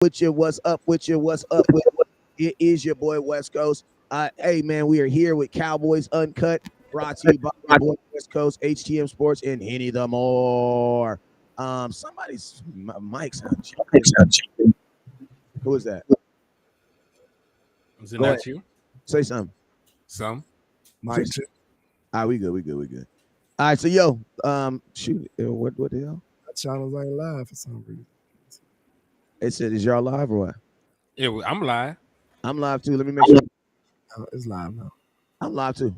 with you? What's up with you? What's up with you? It is your boy West Coast. Hey man, we are here with Cowboys Uncut, brought to you by your boy West Coast, HTM Sports, and Henny the More. Somebody's mic sound cheap. Who is that? Is it Go ahead. not you? Say something. Some. Say something. All right, we good. All right, so yo, shoot, what the hell? That channels ain't live for some reason. It said, is y'all live or what? I'm live. I'm live too. Let me make sure. It's live now. I'm live too.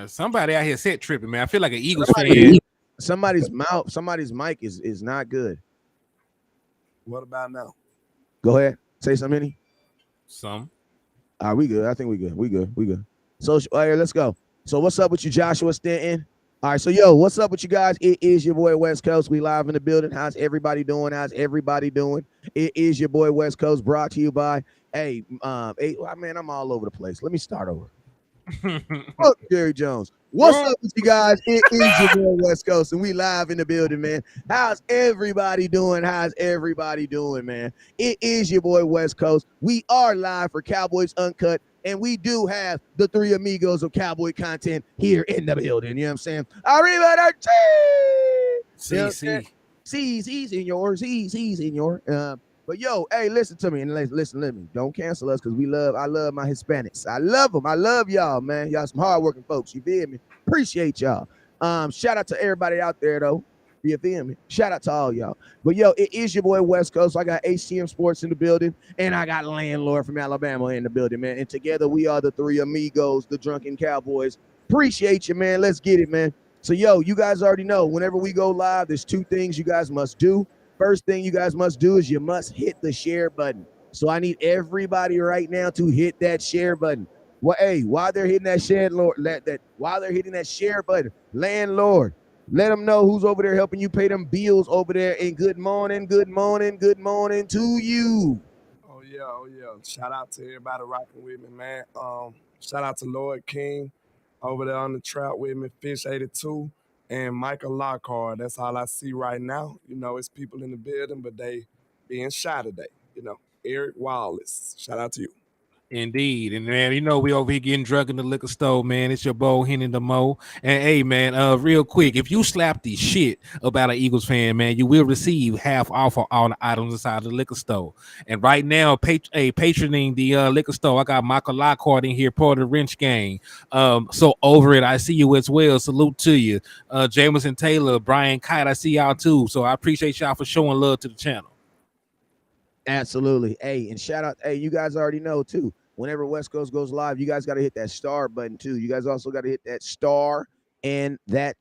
Somebody out here set tripping, man. I feel like an Eagles fan. Somebody's mic is not good. What about now? Go ahead. Say something, Henny. Some. All right, we good. I think we good. So, all right, let's go. So, what's up with you, Joshua Stanton? All right, so yo, what's up with you guys? It is your boy West Coast. We live in the building. How's everybody doing? It is your boy West Coast, brought to you by man, I'm all over the place. Let me start over. Fuck Jerry Jones. What's up with you guys? It is your boy West Coast, and we live in the building, man. How's everybody doing, man? It is your boy West Coast. We are live for Cowboys Uncut, and we do have the three amigos of Cowboy content here in the building. You know what I'm saying? Arriba the he's in your. But yo, hey, listen to me and listen to me. Don't cancel us because I love my Hispanics. I love them. I love y'all, man. Y'all some hardworking folks. You feel me? Appreciate y'all. Shout out to everybody out there though. You feel me? Shout out to all y'all. But yo, it is your boy West Coast. I got HTM Sports in the building, and I got Landlord from Alabama in the building, man. And together we are the three amigos, the Drunken Cowboys. Appreciate you, man. Let's get it, man. So yo, you guys already know whenever we go live, there's two things you guys must do. First thing you guys must do is you must hit the share button. So I need everybody right now to hit that share button. Well, hey, while they're hitting that share button, Landlord, let them know who's over there helping you pay them bills over there. And good morning to you. Oh yeah. Shout out to everybody rocking with me, man. Shout out to Lloyd King over there on the trap with me, Fish 82. And Michael Lockhart. That's all I see right now. You know, it's people in the building, but they being shy today. You know, Eric Wallace. Shout out to you. Indeed. And man, you know we over here getting drunk in the liquor store, man. It's your boy Henny the Mo. And hey man, real quick, if you slap the shit about an Eagles fan, man, you will receive half off of all the items inside the liquor store. And right now, patroning the liquor store, I got Michael Lockhart in here, part of the Wrench Gang. So over it, I see you as well. Salute to you. Jameson Taylor, Brian Kite, I see y'all too. So I appreciate y'all for showing love to the channel. Absolutely. Hey, and shout out. Hey, you guys already know too. Whenever West Coast goes live, you guys got to hit that star button too. You guys also got to hit that star and that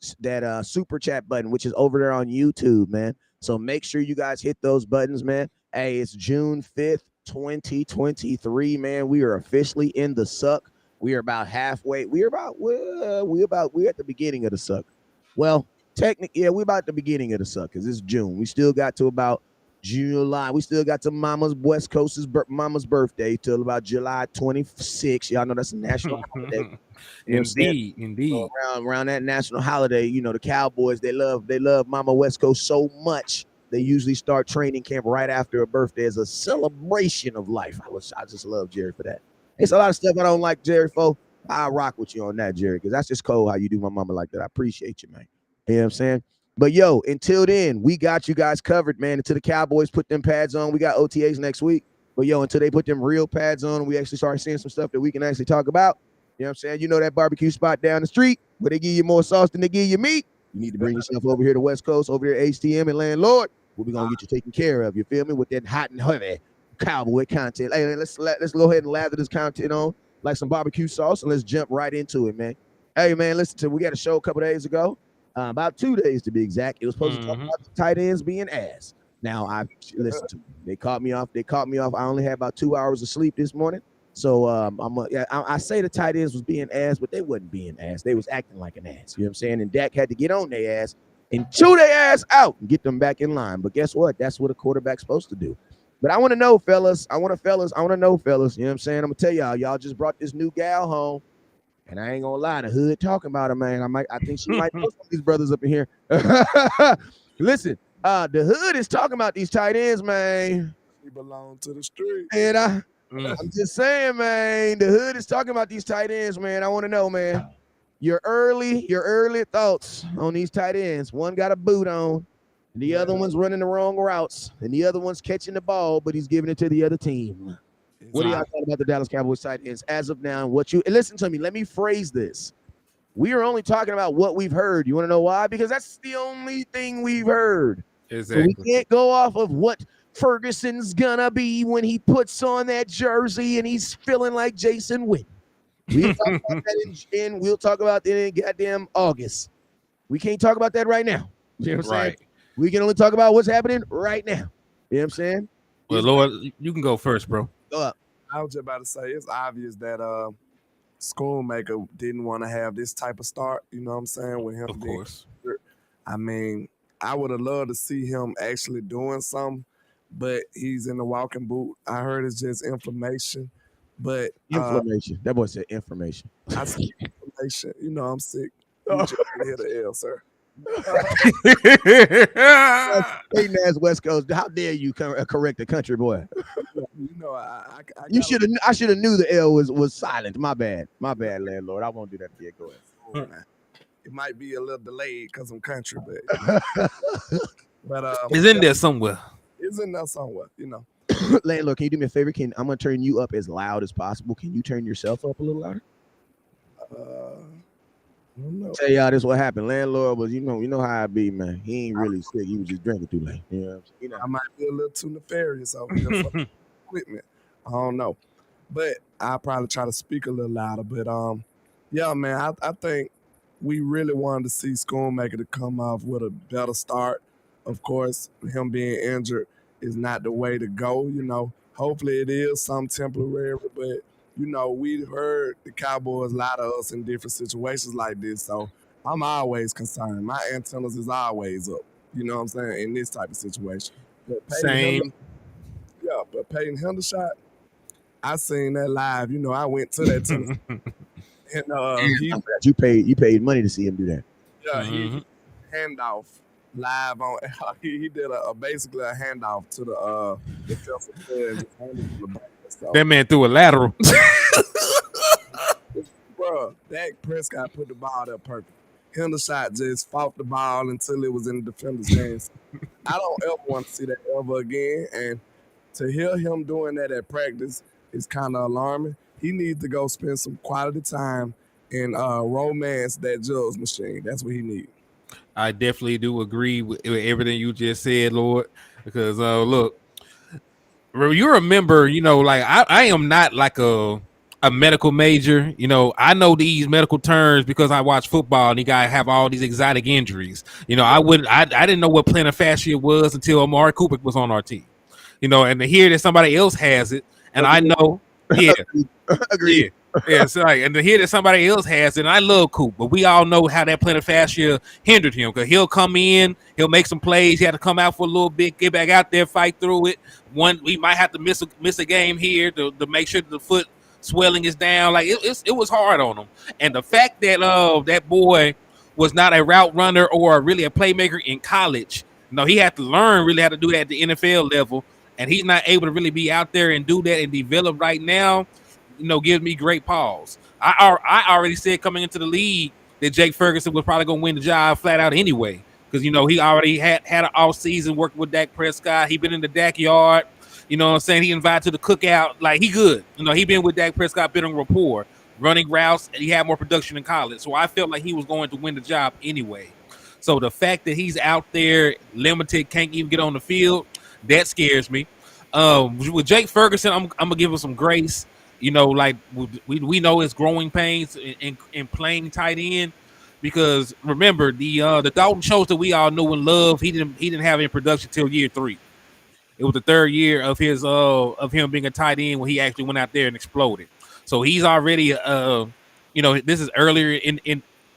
super chat button, which is over there on YouTube, man. So make sure you guys hit those buttons, man. Hey, it's June 5th, 2023, man. We are officially in the suck. We are about halfway. We're at the beginning of the suck. Well, technically, yeah, we're about the beginning of the suck because it's June. We still got to about July. We still got to Mama's West Coast's Mama's birthday till about July 26th. Y'all know that's a national holiday. Indeed. So around that national holiday, you know, the Cowboys, they love Mama West Coast so much. They usually start training camp right after a birthday as a celebration of life. I just love Jerry for that. It's a lot of stuff I don't like Jerry for. I rock with you on that, Jerry, because that's just cold how you do my mama like that. I appreciate you, man. You know what I'm saying? But yo, until then, we got you guys covered, man. Until the Cowboys put them pads on, we got OTAs next week. But yo, until they put them real pads on, we actually start seeing some stuff that we can actually talk about. You know what I'm saying? You know that barbecue spot down the street where they give you more sauce than they give you meat? You need to bring yourself over here to West Coast, over here at HTM and Landlord. We're gonna get you taken care of. You feel me? With that hot and heavy Cowboy content. Hey, let's go ahead and lather this content on like some barbecue sauce, and let's jump right into it, man. Hey, man, we got a show a couple days ago. About 2 days to be exact. It was supposed to talk about the tight ends being ass. Now I listened to me. They caught me off. I only had about 2 hours of sleep this morning. So I say the tight ends was being ass, but they wasn't being ass. They was acting like an ass. You know what I'm saying? And Dak had to get on their ass and chew their ass out and get them back in line. But guess what? That's what a quarterback's supposed to do. But I want to know, fellas. You know what I'm saying? I'm gonna tell y'all just brought this new gal home. And I ain't gonna lie, the hood talking about her, man. I think she might know some of these brothers up in here. Listen, The hood is talking about these tight ends, man. He belong to the street. And Mm. I'm just saying, man. The hood is talking about these tight ends, man. I want to know, man. Your early thoughts on these tight ends. One got a boot on, and the other one's running the wrong routes, and the other one's catching the ball, but he's giving it to the other team. What do y'all think about the Dallas Cowboys tight ends as of now? What you listen to me? Let me phrase this. We are only talking about what we've heard. You want to know why? Because that's the only thing we've heard. Exactly. So we can't go off of what Ferguson's gonna be when he puts on that jersey and he's feeling like Jason Witten. We'll talk about that we'll talk about that in goddamn August. We can't talk about that right now. You know what I'm saying? We can only talk about what's happening right now. You know what I'm saying? Well, Lord, you can go first, bro. Go up. I was just about to say it's obvious that Schoonmaker didn't want to have this type of start. You know what I'm saying? With him, Of course. I mean, I would have loved to see him actually doing something, but he's in the walking boot. I heard it's just inflammation, but Inflammation. That boy said information. I said inflammation. You know I'm sick. You just hit the L, sir. Hating ass West Coast. How dare you correct the country boy? You know, I I should have knew the L was silent. My bad, landlord. I won't do that to you. Go ahead. It might be a little delayed because I'm country, but it's in there somewhere. It's in there somewhere, you know. Landlord, can you do me a favor? I'm gonna turn you up as loud as possible. Can you turn yourself up a little louder? No. Tell y'all this what happened. Landlord was, you know how I be, man. He ain't really sick. He was just drinking too late. You know. I might be a little too nefarious over here for equipment. I don't know, but I'll probably try to speak a little louder. But yeah, man, I think we really wanted to see Schoonmaker to come off with a better start. Of course, him being injured is not the way to go. You know, hopefully it is some temporary, but you know, we heard the Cowboys lie to us in different situations like this. So I'm always concerned. My antennas is always up. You know what I'm saying? In this type of situation. Same. But Peyton Hendershot, I seen that live. You know, I went to that too. And you paid money to see him do that. Yeah, he handoff live on. He did basically a handoff to the defensive player and just handed it to the back. So, that man threw a lateral. Bro, Dak Prescott put the ball there perfect. Hendershot just fought the ball until it was in the defender's hands. I don't ever want to see that ever again. And to hear him doing that at practice is kind of alarming. He needs to go spend some quality time and romance that Jules machine. That's what he needs. I definitely do agree with everything you just said, Lord. Because look, you remember, you know, like I am not like a medical major. You know, I know these medical terms because I watch football and you guys have all these exotic injuries. You know, I didn't know what plantar fascia was until Amari Cooper was on our team. You know, and to hear that somebody else has it, and I know, yeah, agree. Yeah, so like, and to hear that somebody else has it, and I love Coop, but we all know how that plantar fascia hindered him because he'll come in, he'll make some plays, he had to come out for a little bit, get back out there, fight through it. We might have to miss a game here to make sure that the foot swelling is down. Like it was hard on him, and the fact that that boy was not a route runner or really a playmaker in college, no, he had to learn really how to do that at the NFL level, and he's not able to really be out there and do that and develop right now. You know, gives me great pause. I already said coming into the league that Jake Ferguson was probably going to win the job flat out anyway, because you know he already had an off season working with Dak Prescott. He been in the Dak yard. You know what I'm saying? He invited to the cookout. Like he good. You know, he been with Dak Prescott, building rapport, running routes, and he had more production in college. So I felt like he was going to win the job anyway. So the fact that he's out there limited, can't even get on the field, that scares me. With Jake Ferguson, I'm gonna give him some grace. You know, like we know it's growing pains in playing tight end, because remember the Dalton Schultz that we all knew and love, he didn't have any production till year 3. It was the 3rd year of his of him being a tight end when he actually went out there and exploded. So he's already you know, this is earlier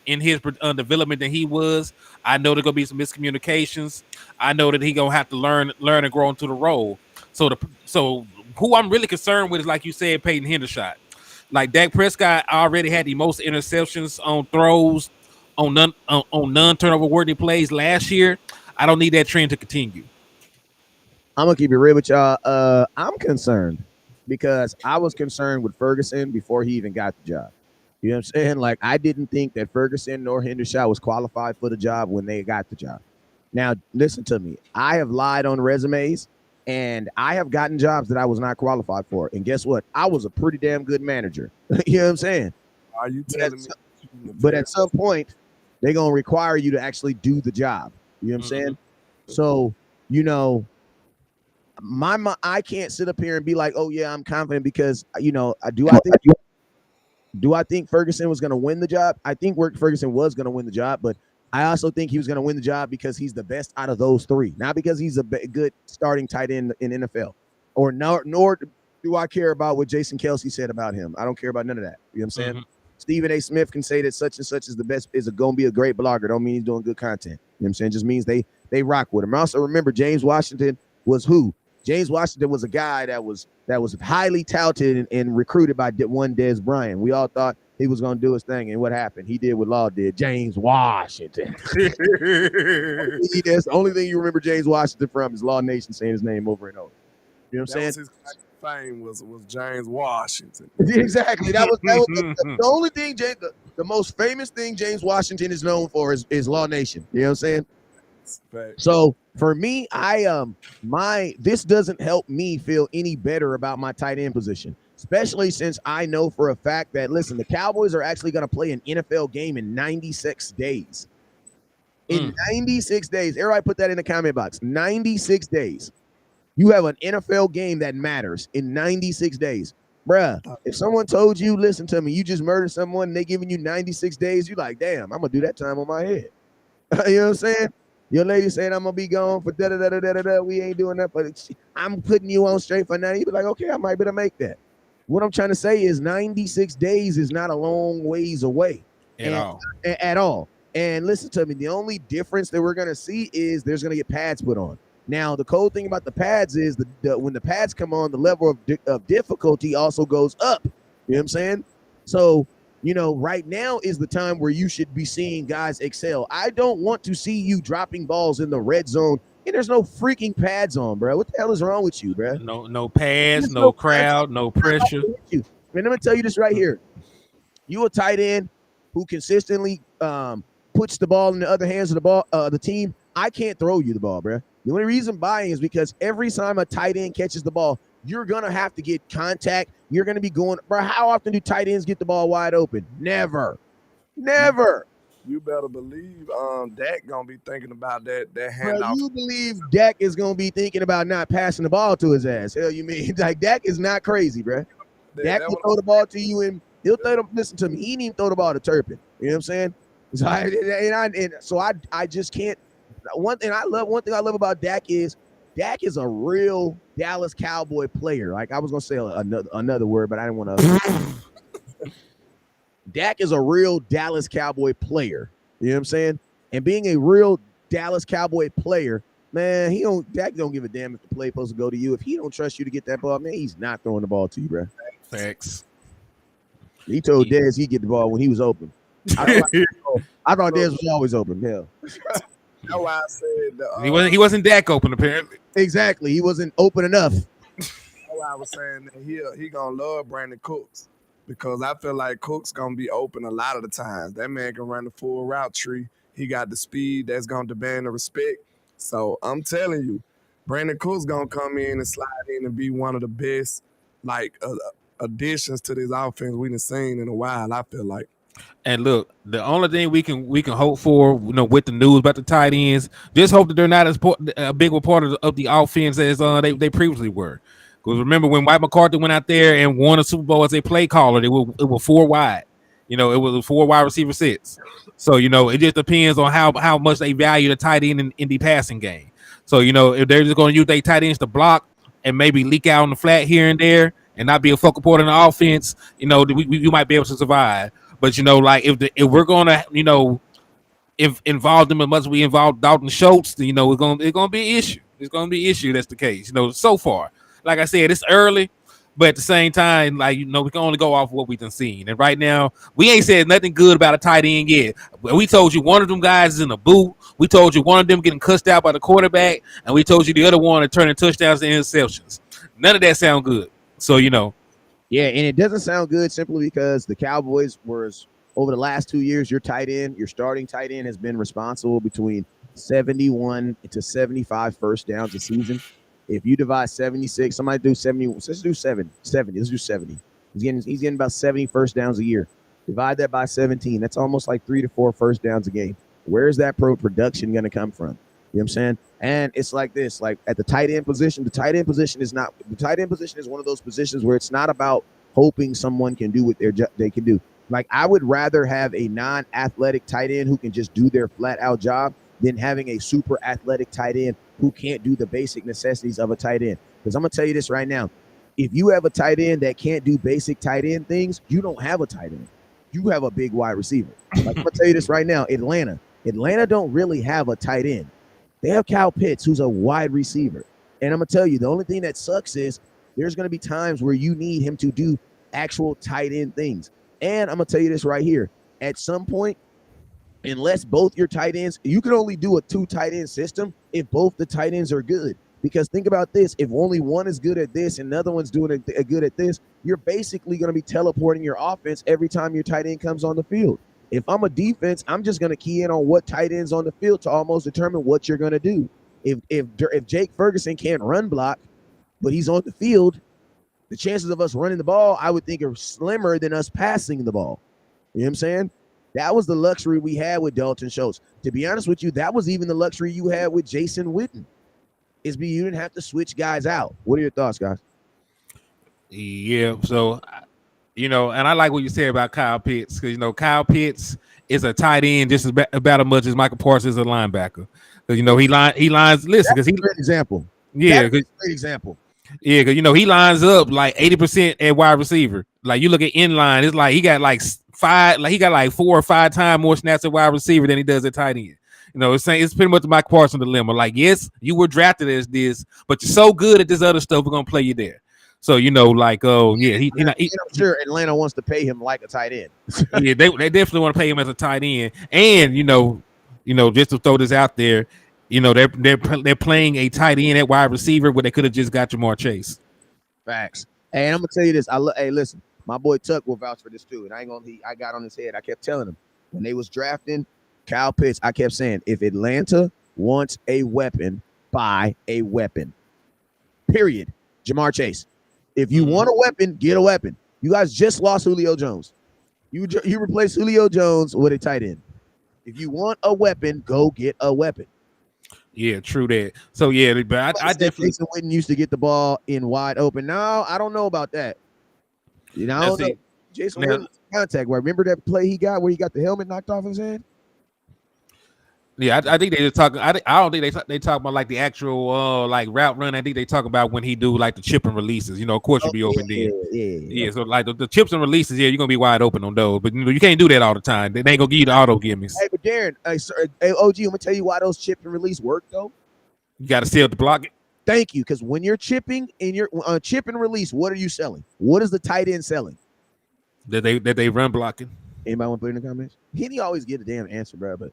in his development than he was. I know there's gonna be some miscommunications. I know that he gonna have to learn and grow into the role. So who I'm really concerned with is, like you said, Peyton Hendershot. Like Dak Prescott already had the most interceptions on throws on non turnover worthy plays last year. I don't need that trend to continue. I'm gonna keep it real with y'all. I'm concerned because I was concerned with Ferguson before he even got the job. You know what I'm saying? Like I didn't think that Ferguson nor Hendershot was qualified for the job when they got the job. Now, listen to me. I have lied on resumes and I have gotten jobs that I was not qualified for. And guess what? I was a pretty damn good manager. You know what I'm saying? Are you But telling me? but at some point, they're gonna require you to actually do the job. You know what I'm saying? So, you know, I can't sit up here and be like, oh yeah, I'm confident because do I think Ferguson was going to win the job? I think Ferguson was going to win the job, but I also think he was going to win the job because he's the best out of those three, not because he's a good starting tight end in NFL, or nor do I care about what Jason Kelsey said about him. I don't care about none of that. You know what I'm saying? Mm-hmm. Stephen A. Smith can say that such and such is the best, is going to be a great blogger. Don't mean he's doing good content. You know what I'm saying? Just means they rock with him. Also remember James Washington was who? James Washington was a guy that was highly touted and recruited by one Dez Bryant. We all thought he was going to do his thing, and what happened? He did what Law did. James Washington. That's the only thing you remember James Washington from is Law Nation saying his name over and over. You know what I'm saying? His fame was James Washington. Exactly. That was the only thing. The most famous thing James Washington is known for is Law Nation. You know what I'm saying? So for me, this doesn't help me feel any better about my tight end position, especially since I know for a fact that, listen, the Cowboys are actually going to play an NFL game in 96 days. In 96 days, everybody put that in the comment box. 96 days. You have an NFL game that matters in 96 days. Bruh, if someone told you, listen to me, you just murdered someone and they giving you 96 days, you're like, damn, I'm going to do that time on my head. You know what I'm saying? Your lady saying I'm gonna be gone for da da da da da da. We ain't doing that, but I'm putting you on straight for now. You be like, okay, I might be able to make that. What I'm trying to say is 96 days is not a long ways away at all. And listen to me, the only difference that we're gonna see is there's gonna get pads put on. Now, the cool thing about the pads is when the pads come on, the level of difficulty also goes up. You know what I'm saying? So, you know, right now is the time where you should be seeing guys excel. I don't want to see you dropping balls in the red zone and there's no freaking pads on, bro. What the hell is wrong with you, bro? No pads, no crowd, no pressure. Man, I'm gonna tell you this right here. You a tight end who consistently puts the ball in the other hands of the team. I can't throw you the ball, bro. The only reason buying is because every time a tight end catches the ball, you're going to have to get contact. You're going to be going, bro, how often do tight ends get the ball wide open? Never. You better believe Dak going to be thinking about that handoff. Bro, you believe Dak is going to be thinking about not passing the ball to his ass. Hell, you mean? Like, Dak is not crazy, bro. Dak will throw the ball to you and he'll throw the, listen to me, he didn't even throw the ball to Turpin. You know what I'm saying? So I just can't. One thing I love about Dak is a real Dallas Cowboy player. Like I was gonna say another word, but I didn't want to. Dak is a real Dallas Cowboy player. You know what I'm saying? And being a real Dallas Cowboy player, man, Dak don't give a damn if the play supposed to go to you. If he don't trust you to get that ball, man, he's not throwing the ball to you, bro. Facts. He told Dez he'd get the ball when he was open. I thought Dez was always open. Hell. That's why I said he wasn't Dak open apparently. Exactly, he wasn't open enough. That's why I was saying that he gonna love Brandon Cooks because I feel like Cooks gonna be open a lot of the times. That man can run the full route tree. He got the speed that's gonna demand the respect. So I'm telling you, Brandon Cooks gonna come in and slide in and be one of the best additions to this offense we've seen in a while. I feel like. And look, the only thing we can hope for, with the news about the tight ends, just hope that they're not as a big part of the offense as they previously were. Because remember when Mike McCarthy went out there and won a Super Bowl as a play caller, it was 4 wide. It was a 4 wide receiver sets. So it just depends on how much they value the tight end in the passing game. So if they're just going to use their tight ends to block and maybe leak out on the flat here and there and not be a focal point in the offense, we might be able to survive. But like if we're gonna involve them as much as we involve Dalton Schultz, it's gonna be an issue. It's gonna be an issue. That's the case. So far, like I said, it's early, But at the same time, like we can only go off what we've been seeing. And right now, we ain't said nothing good about a tight end yet. We told you one of them guys is in a boot. We told you one of them getting cussed out by the quarterback, and we told you the other one turning touchdowns to interceptions. None of that sound good. So Yeah, and it doesn't sound good simply because the Cowboys were over the last 2 years, your starting tight end has been responsible between 71 to 75 first downs a season. If you divide 76, somebody do 70, let's do 70, let's do 70. He's getting about 70 first downs a year. Divide that by 17. That's almost like 3 to 4 first downs a game. Where's that production going to come from? You know what I'm saying? And it's like this, like at the tight end position, the tight end position is one of those positions where it's not about hoping someone can do what they can do. Like, I would rather have a non-athletic tight end who can just do their flat-out job than having a super athletic tight end who can't do the basic necessities of a tight end. Because I'm going to tell you this right now. If you have a tight end that can't do basic tight end things, you don't have a tight end. You have a big wide receiver. Like, I'm going to tell you this right now. Atlanta don't really have a tight end. They have Kyle Pitts, who's a wide receiver. And I'm going to tell you, the only thing that sucks is there's going to be times where you need him to do actual tight end things. And I'm going to tell you this right here. At some point, unless both your tight ends, you can only do a 2 tight end system if both the tight ends are good. Because think about this. If only one is good at this and another one's doing a good at this, you're basically going to be teleporting your offense every time your tight end comes on the field. If I'm a defense, I'm just going to key in on what tight end's on the field to almost determine what you're going to do. If Jake Ferguson can't run block, but he's on the field, the chances of us running the ball, I would think, are slimmer than us passing the ball. You know what I'm saying? That was the luxury we had with Dalton Schultz. To be honest with you, that was even the luxury you had with Jason Witten. You didn't have to switch guys out. What are your thoughts, guys? Yeah, so and I like what you said about Kyle Pitts, because Kyle Pitts is a tight end just about as much as Michael Parsons is a linebacker. Because he lines. Listen, because he's a great example. Yeah, great example. Yeah, because he lines up like 80% at wide receiver. Like, you look at inline, it's like he got like 4 or 5 times more snaps at wide receiver than he does at tight end. It's pretty much the Mike Parsons dilemma. Like, yes, you were drafted as this, but you're so good at this other stuff, we're gonna play you there. So I'm sure Atlanta wants to pay him like a tight end. Yeah, they definitely want to pay him as a tight end, and just to throw this out there, they're playing a tight end at wide receiver where they could have just got Jamar Chase. Facts. Hey, and I'm gonna tell you this. Hey, listen, my boy Tuck will vouch for this too, and I got on his head. I kept telling him when they was drafting Kyle Pitts, I kept saying, if Atlanta wants a weapon, buy a weapon. Period. Jamar Chase. If you want a weapon, get a weapon. You guys just lost Julio Jones. You replace Julio Jones with a tight end. If you want a weapon, go get a weapon. Yeah, true that. So yeah, but I definitely. Jason Witten used to get the ball in wide open. No, I don't know about that. I don't know. Jason Witten contact. Remember that play he got where he got the helmet knocked off his head? Yeah, I think they just talking. I don't think they talk about like the actual like route run. I think they talk about when he do like the chip and releases. Of course you'll be open then. Yeah. So like the chips and releases, you're gonna be wide open on those. But you can't do that all the time. They ain't gonna give you the auto gimmicks. Hey, but Darren, hey OG, I'm gonna tell you why those chip and release work though. You got to steal the block it. Thank you, because when you're chipping and you're chip and release, what are you selling? What is the tight end selling? That they run blocking. Anybody want to put in the comments? He always get a damn answer, bro. But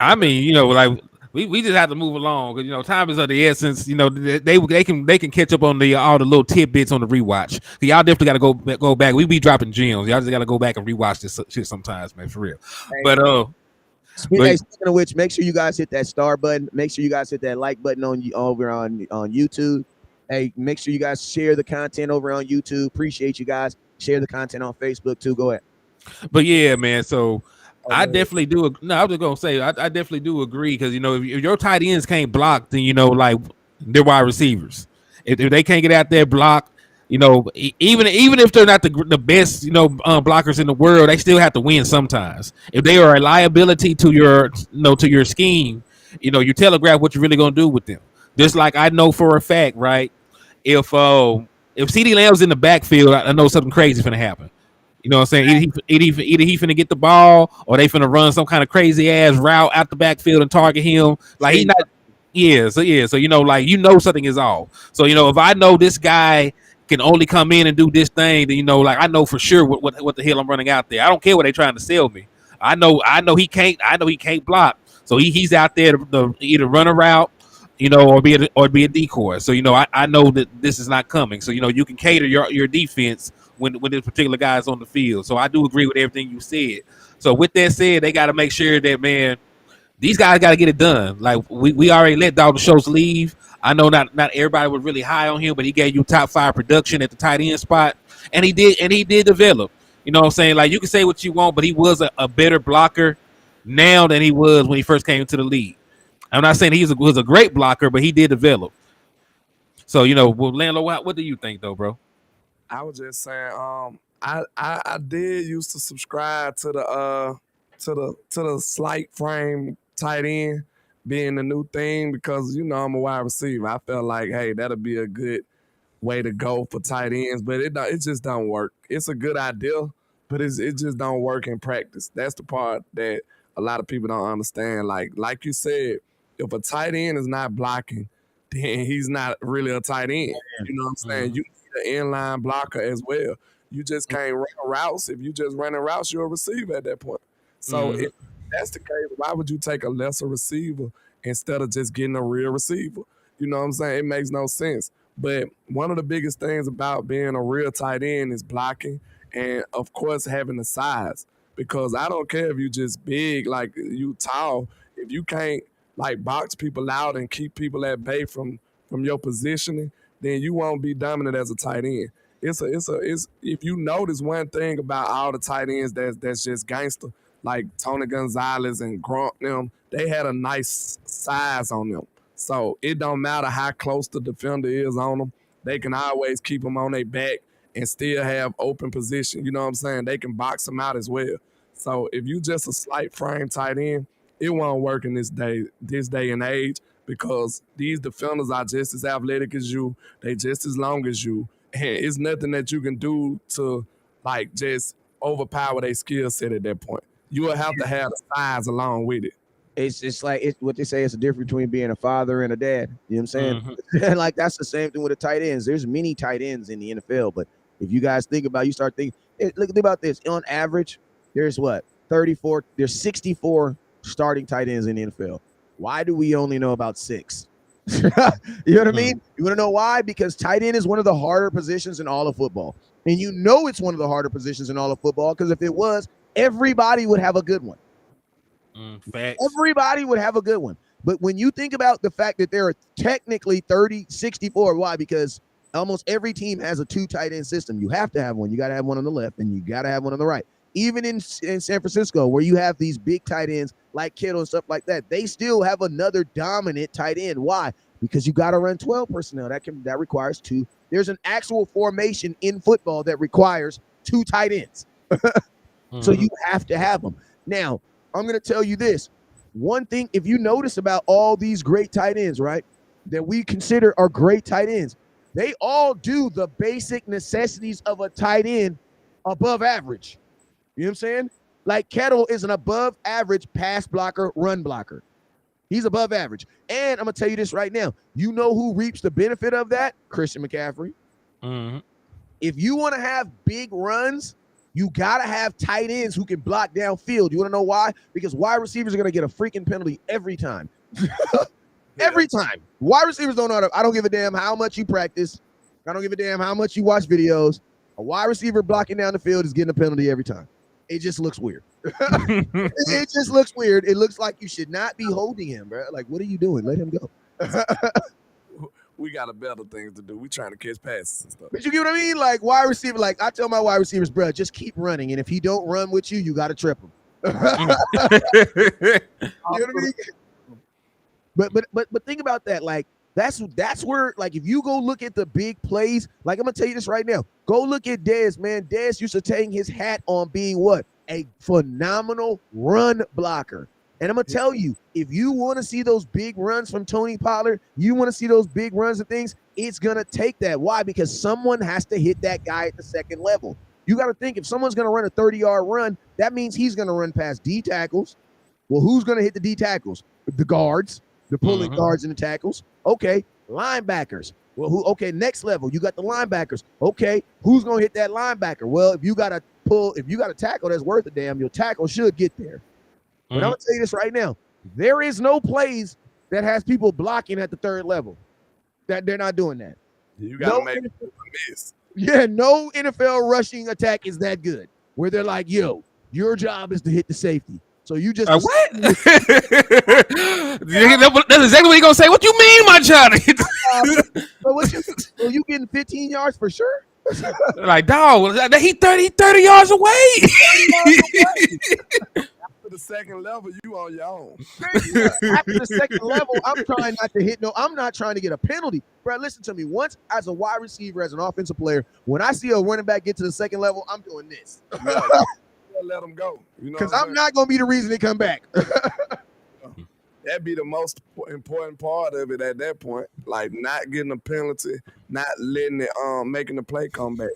I mean, like we just have to move along because time is of the essence. They can catch up on all the little tidbits on the rewatch. So y'all definitely got to go back. We be dropping gems. Y'all just got to go back and rewatch this shit sometimes, man, for real. Hey, but speaking of which, make sure you guys hit that star button. Make sure you guys hit that like button over on YouTube. Hey, make sure you guys share the content over on YouTube. Appreciate you guys. Share the content on Facebook too. Go ahead. But yeah, man. So I definitely do. No, I was just gonna say I definitely do agree because if your tight ends can't block, then like they're wide receivers. If they can't get out there block, even if they're not the best blockers in the world, they still have to win sometimes. If they are a liability to your scheme, you telegraph what you're really gonna do with them. Just like I know for a fact, right? If CeeDee Lamb's in the backfield, I know something crazy is gonna happen. You know what I'm saying? Either he finna get the ball or they finna run some kind of crazy ass route out the backfield and target him. Like So like something is off. So if I know this guy can only come in and do this thing, then like I know for sure what the hell I'm running out there. I don't care what they trying to sell me. I know he can't block. So he's out there to either run a route, or be a decoy. So I know that this is not coming. So you can cater your defense when this particular guy is on the field. So I do agree with everything you said. So with that said, they got to make sure that, man, these guys got to get it done. Like we already let Dalton Schultz leave. I know not everybody was really high on him, but he gave you top 5 production at the tight end spot, and he did develop. You know what I'm saying? Like, you can say what you want, but he was a better blocker now than he was when he first came into the league. I'm not saying he was a great blocker, but he did develop. So well, Landlo, what do you think though, bro? I was just saying, I did used to subscribe to the slight frame tight end being the new thing because I'm a wide receiver. I felt like, hey, that'll be a good way to go for tight ends, but it just don't work. It's a good idea, but it just don't work in practice. That's the part that a lot of people don't understand. Like you said, if a tight end is not blocking, then he's not really a tight end. You know what I'm saying? You need an inline blocker as well. You just can't run routes. If you just running routes, you're a receiver at that point. So if that's the case, why would you take a lesser receiver instead of just getting a real receiver? You know what I'm saying? It makes no sense. But one of the biggest things about being a real tight end is blocking and, of course, having the size. Because I don't care if you just big, like you tall. If you can't, like, box people out and keep people at bay from your positioning, then you won't be dominant as a tight end. It's if you notice one thing about all the tight ends that's just gangster, like Tony Gonzalez and Gronk, them, they had a nice size on them. So it don't matter how close the defender is on them. They can always keep them on their back and still have open position. You know what I'm saying? They can box them out as well. So if you just a slight frame tight end, it won't work in this day and age because these defenders are just as athletic as you. They just as long as you. And it's nothing that you can do to like just overpower their skill set at that point. You will have to have the size along with it. It's like what they say. It's the difference between being a father and a dad. You know what I'm saying? And like that's the same thing with the tight ends. There's many tight ends in the NFL, but if you guys think about, think about this. On average, there's 34. There's 64 starting tight ends in the NFL. Why do we only know about 6? You know what I mean? You want to know why? Because tight end is one of the harder positions in all of football, and it's one of the harder positions in all of football because if it was, everybody would have a good one. Facts. Everybody would have a good one. But when you think about the fact that there are technically 64, why? Because almost every team has a 2 tight end system. You have to have one. You got to have one on the left and you got to have one on the right. Even in San Francisco, where you have these big tight ends like Kittle and stuff like that, they still have another dominant tight end. Why? Because you got to run 12 personnel. That requires 2. There's an actual formation in football that requires 2 tight ends. So you have to have them. Now, I'm going to tell you this. One thing, if you notice about all these great tight ends, right, that we consider are great tight ends, they all do the basic necessities of a tight end above average. You know what I'm saying? Like Kettle is an above average pass blocker, run blocker. He's above average. And I'm going to tell you this right now. You know who reaps the benefit of that? Christian McCaffrey. If you want to have big runs, you got to have tight ends who can block downfield. You want to know why? Because wide receivers are going to get a freaking penalty every time. Every time. Wide receivers don't know how to, I don't give a damn how much you practice. I don't give a damn how much you watch videos. A wide receiver blocking down the field is getting a penalty every time. It just looks weird. It just looks weird. It looks like you should not be holding him, bro. Like, what are you doing? Let him go. We got a better things to do. We trying to catch passes and stuff. But you get what I mean? Like wide receiver, like I tell my wide receivers, bro, just keep running. And if he don't run with you, you got to trip him. You know what I mean? But think about that. Like that's where, like, if you go look at the big plays, like I'm gonna tell you this right now. Go look at Dez, man. Dez used to hang his hat on being what? A phenomenal run blocker. And I'm going to tell you, if you want to see those big runs from Tony Pollard, you want to see those big runs and things, it's going to take that. Why? Because someone has to hit that guy at the second level. You got to think, if someone's going to run a 30-yard run, that means he's going to run past D tackles. Well, who's going to hit the D tackles? The guards, the pulling guards and the tackles. Okay, linebackers. Well, okay, next level, you got the linebackers. Okay, who's gonna hit that linebacker? Well, if you got a tackle that's worth a damn, your tackle should get there. But I'm gonna tell you this right now: there is no plays that has people blocking at the third level. That they're not doing that. You gotta make a miss. Yeah, no NFL rushing attack is that good. Where they're like, yo, your job is to hit the safety. So you just what? That's exactly what he gonna say. What you mean, my child? So you getting 15 yards for sure? Like, dog, he 30 yards away. 30 yards away. After the second level, you on your own. After the second level, I'm trying not to hit. No, I'm not trying to get a penalty. Bro, listen to me. Once as a wide receiver, as an offensive player, when I see a running back get to the second level, I'm doing this. Let them go. Because I'm not going to be the reason they come back. That'd be the most important part of it at that point. Like not getting a penalty, not letting it making the play come back.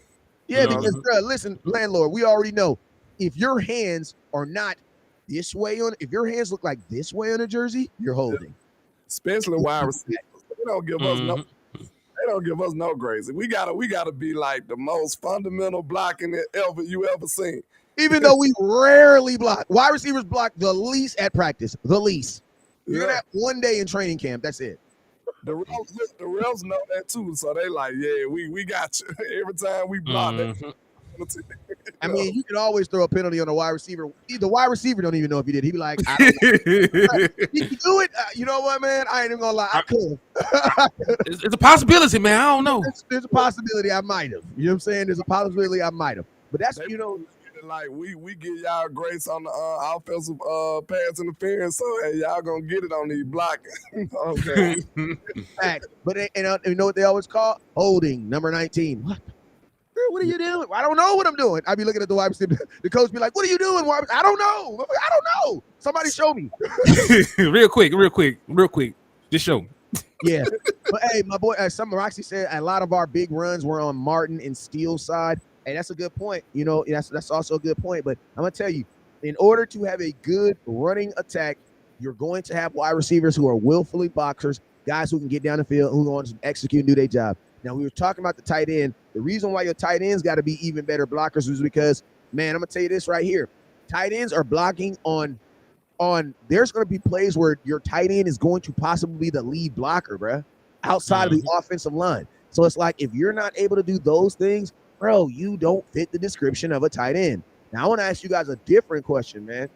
Yeah, because bro, listen, landlord, we already know if your hands are not this way on, if your hands look like this way on a jersey, you're holding. Especially wide receivers. They don't give us no. They don't give us no grace. We gotta be like the most fundamental blocking that you ever seen. Even though we rarely block, wide receivers block the least at practice. The least. You're gonna have one day in training camp. That's it. The refs know that too, so they like, yeah, we got you every time we block. I mean, you can always throw a penalty on a wide receiver. The wide receiver don't even know if he did. He'd be like, I don't know. Did you do it? You know what, man? I ain't even gonna lie. I could. It's a possibility, man. I don't know. There's a possibility I might have. You know what I'm saying? There's a possibility I might have. But that's, like we give y'all grace on the offensive pass interference, so hey, y'all gonna get it on these blocking. Okay. Fact. But you know what they always call? Holding, number 19. What? What are you doing? I don't know what I'm doing. I'd be looking at the wide receiver. The coach be like, what are you doing? I don't know. I don't know. Somebody show me. real quick. Just show me. Yeah. But hey, my boy, Roxy said a lot of our big runs were on Martin and Steele's side. Hey, that's a good point. You know, that's also a good point. But I'm going to tell you, in order to have a good running attack, you're going to have wide receivers who are willfully boxers, guys who can get down the field, who want to execute and do their job. Now, we were talking about the tight end. The reason why your tight ends got to be even better blockers is because, man, I'm going to tell you this right here. Tight ends are blocking on there's going to be plays where your tight end is going to possibly be the lead blocker, bro, outside of the offensive line. So it's like if you're not able to do those things, bro, you don't fit the description of a tight end. Now, I want to ask you guys a different question, man.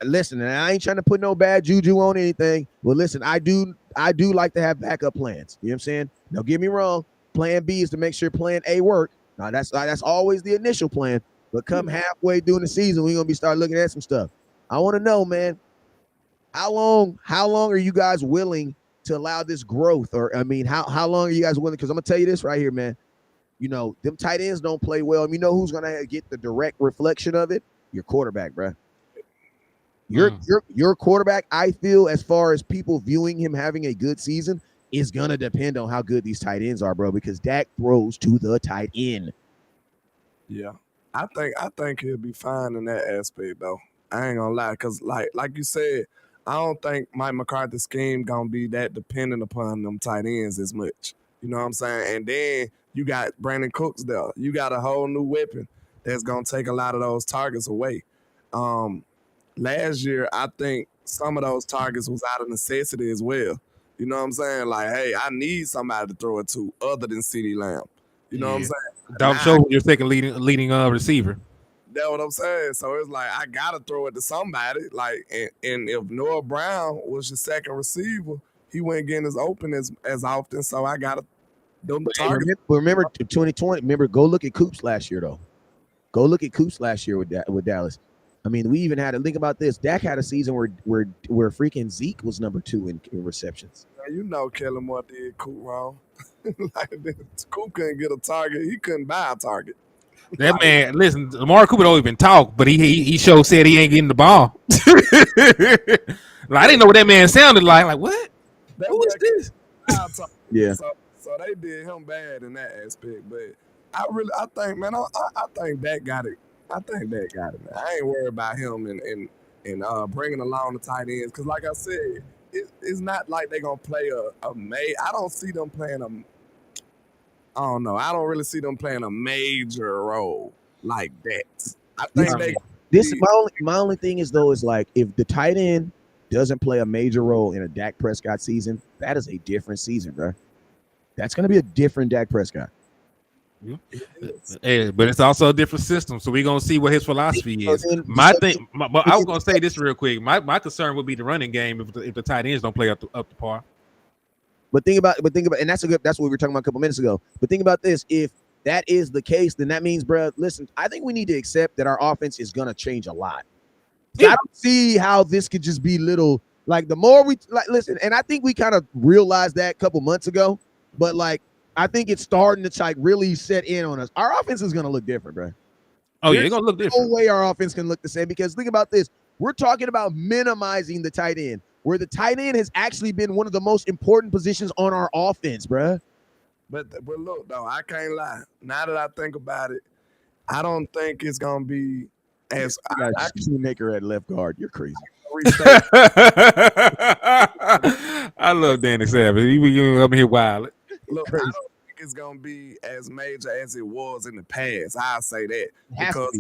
Listen, and I ain't trying to put no bad juju on anything. Well, listen, I do like to have backup plans. You know what I'm saying? Now, get me wrong. Plan B is to make sure plan A work. Now, that's always the initial plan. But come halfway during the season, we're gonna be start looking at some stuff. I want to know, man, how long are you guys willing to allow this growth? Or I mean, how long are you guys willing? Because I'm gonna tell you this right here, man. You know, them tight ends don't play well. And you know who's gonna get the direct reflection of it? Your quarterback, bro. Your quarterback, I feel, as far as people viewing him having a good season, is gonna depend on how good these tight ends are, bro. Because Dak throws to the tight end. Yeah, I think he'll be fine in that aspect, though. I ain't gonna lie, cause like you said, I don't think Mike McCarthy's scheme gonna be that dependent upon them tight ends as much. You know what I'm saying? And then you got Brandon Cooks there. You got a whole new weapon that's gonna take a lot of those targets away. Last year, I think some of those targets was out of necessity as well. You know what I'm saying? Like, hey, I need somebody to throw it to other than CeeDee Lamb. You know what I'm saying? Don't show your second leading receiver. That's what I'm saying. So it's like I gotta throw it to somebody. Like, and if Noah Brown was your second receiver, he wasn't getting as open as often. So I gotta target. Remember 2020. Remember, go look at Coops last year though. Go look at Coops last year with Dallas. I mean, we even had to think about this. Dak had a season where freaking Zeke was number 2 in receptions. You know, Kellen Moore did Coop wrong. Like, Coop couldn't get a target. He couldn't buy a target. That man, listen, Amari Cooper don't even talk, but he said he ain't getting the ball. Like, I didn't know what that man sounded like. Like, what? Who is this? Yeah. So they did him bad in that aspect. But I think, man, I think Dak got it. I think Dak got it, man. I ain't worried about him and bringing along the tight ends. Because, like I said, it's not like they're gonna play a I don't see them playing a. I don't know. I don't really see them playing a major role like that. I This, think they. this my only thing is though is like if the tight end doesn't play a major role in a Dak Prescott season, that is a different season, bro. That's gonna be a different Dak Prescott. Yeah, but it's also a different system, so we're gonna see what his philosophy is. But I was gonna say this real quick. My concern would be the running game if the tight ends don't play up to par. But think about, and that's what we were talking about a couple minutes ago. But think about this: if that is the case, then that means, bro, listen, I think we need to accept that our offense is gonna change a lot. Yeah. I don't see how this could just be little. Like the more we listen, and I think we kind of realized that a couple months ago. But like, I think it's starting to like really set in on us. Our offense is gonna look different, bro. Oh yeah, it's gonna look different. No way our offense can look the same because think about this: we're talking about minimizing the tight end, where the tight end has actually been one of the most important positions on our offense, bro. But look though, I can't lie. Now that I think about it, I don't think it's gonna be as Shoemaker at left guard. You're crazy. I love Danny Savage. He up here wild. Look, I don't think it's gonna be as major as it was in the past. I'll say that because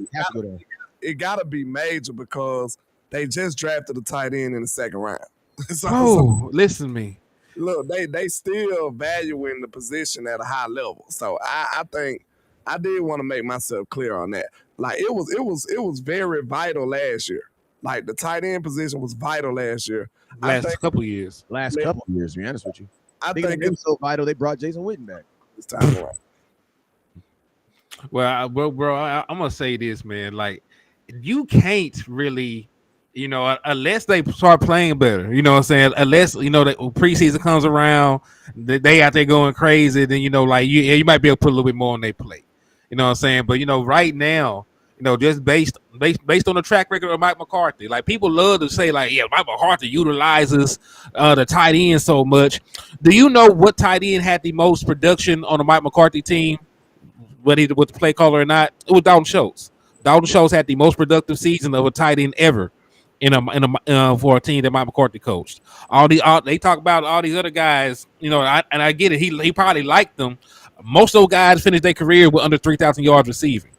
it gotta be major because they just drafted a tight end in the second round. So listen to me. Look, they still valuing the position at a high level. So I think I did want to make myself clear on that. Like it was very vital last year. Like the tight end position was vital last year. Last couple years, to be honest with you. I think it was so vital they brought Jason Witten back this time around. Well, bro, I'm gonna say this, man. Like, you can't really, unless they start playing better. You know what I'm saying? Unless the preseason comes around, they out there going crazy. Then you might be able to put a little bit more on their plate. You know what I'm saying? But right now, just based on the track record of Mike McCarthy, like people love to say, like, yeah, Mike McCarthy utilizes the tight end so much. Do you know what tight end had the most production on the Mike McCarthy team? Whether he was the play caller or not, it was Dalton Schultz. Dalton Schultz had the most productive season of a tight end ever for a team that Mike McCarthy coached. They talk about all these other guys, and I get it. He probably liked them. Most of those guys finished their career with under 3,000 yards receiving.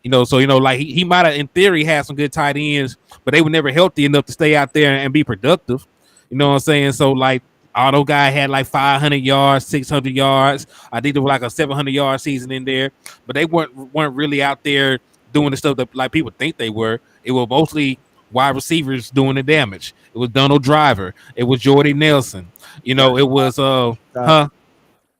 Like he might have in theory had some good tight ends, but they were never healthy enough to stay out there and be productive. You know what I'm saying? So like all those guys had like 500 yards, 600 yards. I think there was like a 700-yard season in there, but they weren't really out there doing the stuff that like people think they were. It was mostly wide receivers doing the damage. It was Donald Driver. It was Jordy Nelson. It was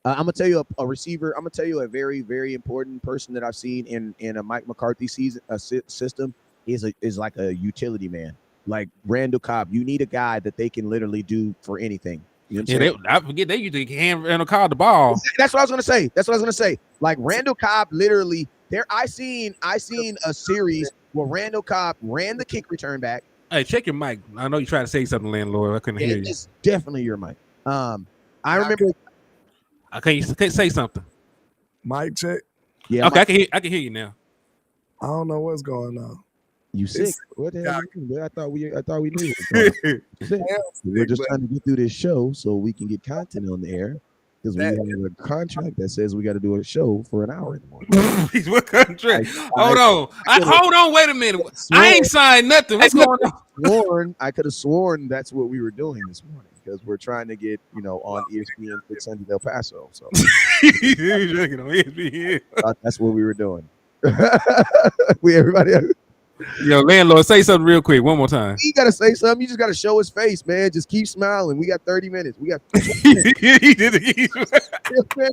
I'm gonna tell you a receiver. I'm gonna tell you a very, very important person that I've seen in a Mike McCarthy system is like a utility man, like Randall Cobb. You need a guy that they can literally do for anything. You know what I'm saying? I forget they used to hand Randall Cobb the ball. That's what I was gonna say. Like Randall Cobb, literally. I seen a series where Randall Cobb ran the kick return back. Hey, check your mic. I know you trying to say something, landlord. I couldn't hear you. It's definitely your mic. I remember. Okay, you can't say something. Mic check. Yeah. Okay, I can hear you now. I don't know what's going on. You sick? What the hell? I thought we knew. We're just trying to get through this show so we can get content on the air because we have a contract that says we got to do a show for an hour in the morning. What contract? Hold on. Wait a minute. I ain't signed nothing. What's going on? I could have sworn that's what we were doing this morning. Because we're trying to get, on ESPN for Sunday Del Paso. So that's what we were doing. Everybody. Yo, landlord, say something real quick. One more time. You gotta say something. You just gotta show his face, man. Just keep smiling. We got 30 minutes. We got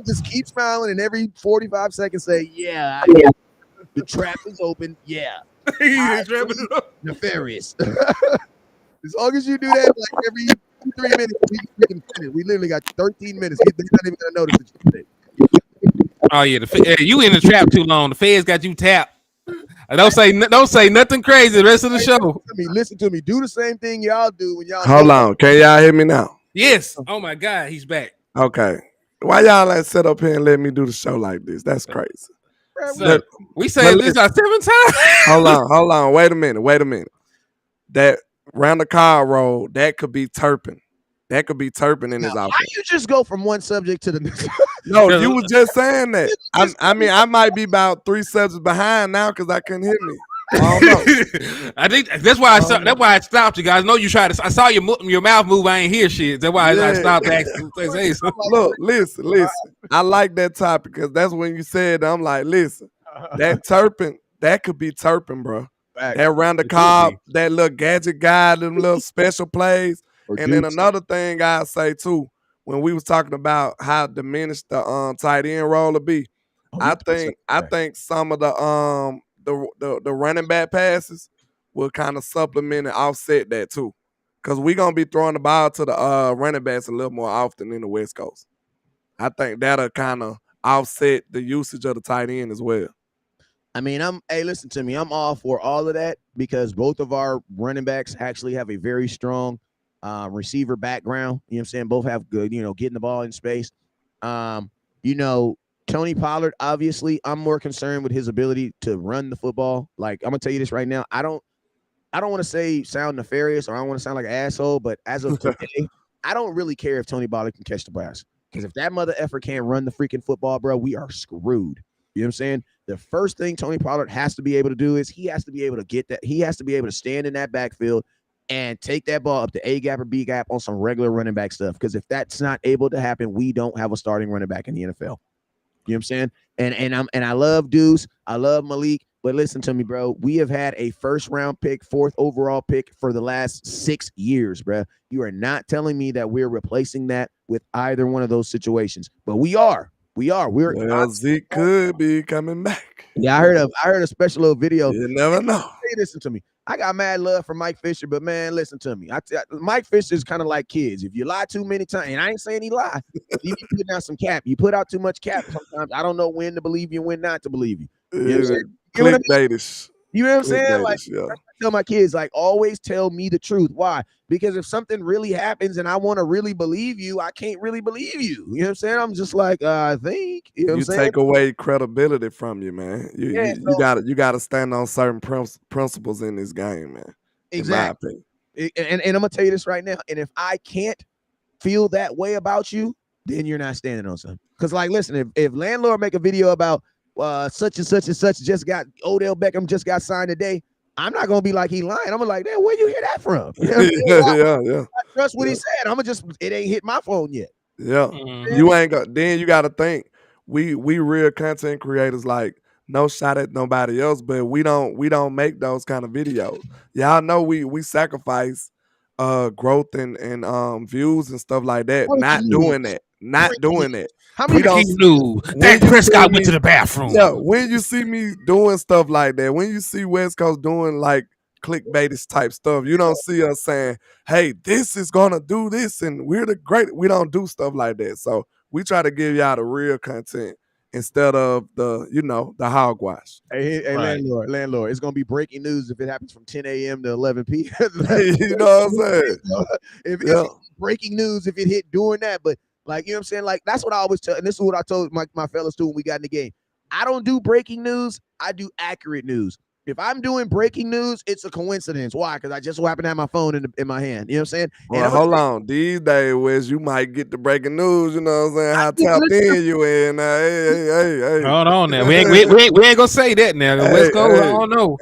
just keep smiling, and every 45 seconds say, "Yeah, the trap is open." Yeah, nefarious. As long as you do that, like every 3 minutes, we can finish. We literally got 13 minutes. They're not even gonna notice it. Oh yeah, you in the trap too long. The feds got you tapped. Don't say nothing crazy the rest of the show. Listen to me. Do the same thing y'all do when y'all. Hold on. Can y'all hear me now? Yes. Oh my God, he's back. Okay. Why y'all like sit up here and let me do the show like this? That's crazy. So, we say this our 7th time. Hold on. Wait a minute. That round the car roll, that could be Turpin. that could be Turpin in his How offense. you just go from one subject to the next? No, you was just saying that. I mean, I might be about 3 subjects behind now because I couldn't hear me. I don't know. I think that's why that's why I stopped you guys. I know you tried to. I saw your mouth move. I ain't hear shit. That's why I stopped asking. Look, listen. I like that topic because that's when you said I'm like, listen, that Turpin, that could be Turpin, bro. Facts. That round the cob, that little gadget guy, them little special plays. And then another thing I say too, when we was talking about how diminished the tight end role will be, I think some of the running back passes will kind of supplement and offset that too. Because we're gonna be throwing the ball to the running backs a little more often in the West Coast. I think that'll kind of offset the usage of the tight end as well. I mean, hey, listen to me. I'm all for all of that because both of our running backs actually have a very strong receiver background. You know what I'm saying? Both have good, getting the ball in space. Tony Pollard, obviously, I'm more concerned with his ability to run the football. Like, I'm gonna tell you this right now. I don't want to sound nefarious or I don't want to sound like an asshole, but as of today, I don't really care if Tony Pollard can catch the pass. Because if that mother effer can't run the freaking football, bro, we are screwed. You know what I'm saying? The first thing Tony Pollard has to be able to do is he has to be able to get that. He has to be able to stand in that backfield and take that ball up to A gap or B gap on some regular running back stuff. Because if that's not able to happen, we don't have a starting running back in the NFL. You know what I'm saying? And I love Deuce. I love Malik. But listen to me, bro. We have had a first-round pick, 4th overall pick for the last 6 years, bro. You are not telling me that we're replacing that with either one of those situations. But we are. Zeke could be coming back. Yeah, I heard a special little video. You never know. Hey, listen to me. I got mad love for Mike Fisher, but man, listen to me. Mike Fisher is kind of like kids. If you lie too many times, and I ain't saying he lie, you put down some cap. You put out too much cap sometimes. I don't know when to believe you and when not to believe you. You know what I'm saying? Clickbaitish. You know what I'm saying? Like, I tell my kids, like, always tell me the truth. Why? Because if something really happens and I want to really believe you, I can't really believe you. You know what I'm saying? I'm just like, I think. You know what I'm saying? Take away credibility from you, man. You gotta stand on certain principles in this game, man. Exactly. And I'm gonna tell you this right now. And if I can't feel that way about you, then you're not standing on something. Because, like, listen, if landlord make a video about such and such and such Odell Beckham just got signed today, I'm not gonna be like he lying. I'm gonna like, where you hear that from? You know yeah. I trust what he said. I'm gonna it ain't hit my phone yet. Yeah. You ain't got. Then you got to think we real content creators. Like, no shot at nobody else, but we don't make those kind of videos. Y'all know we sacrifice growth and views and stuff like that. Not doing that. How many news? Dak Prescott went to the bathroom. Yeah, when you see me doing stuff like that, when you see West Coast doing like clickbaitish type stuff, you don't see us saying, hey, this is gonna do this and we're the great. We don't do stuff like that. So we try to give y'all the real content instead of the hogwash. Hey, right. Landlord, it's gonna be breaking news if it happens from 10 a.m. to 11 p.m. You know what I'm saying? It's breaking news if it hit doing that, but like, you know what I'm saying? Like, that's what I always tell, and this is what I told my fellas too when we got in the game. I don't do breaking news. I do accurate news. If I'm doing breaking news, it's a coincidence. Why? Because I just so happen to have my phone in my hand. You know what I'm saying? Well, hold on. These days, Wes, you might get the breaking news. You know what I'm saying? How tapped in you in. Hey. Hold on now. We ain't gonna say that now. West Coast, I don't know.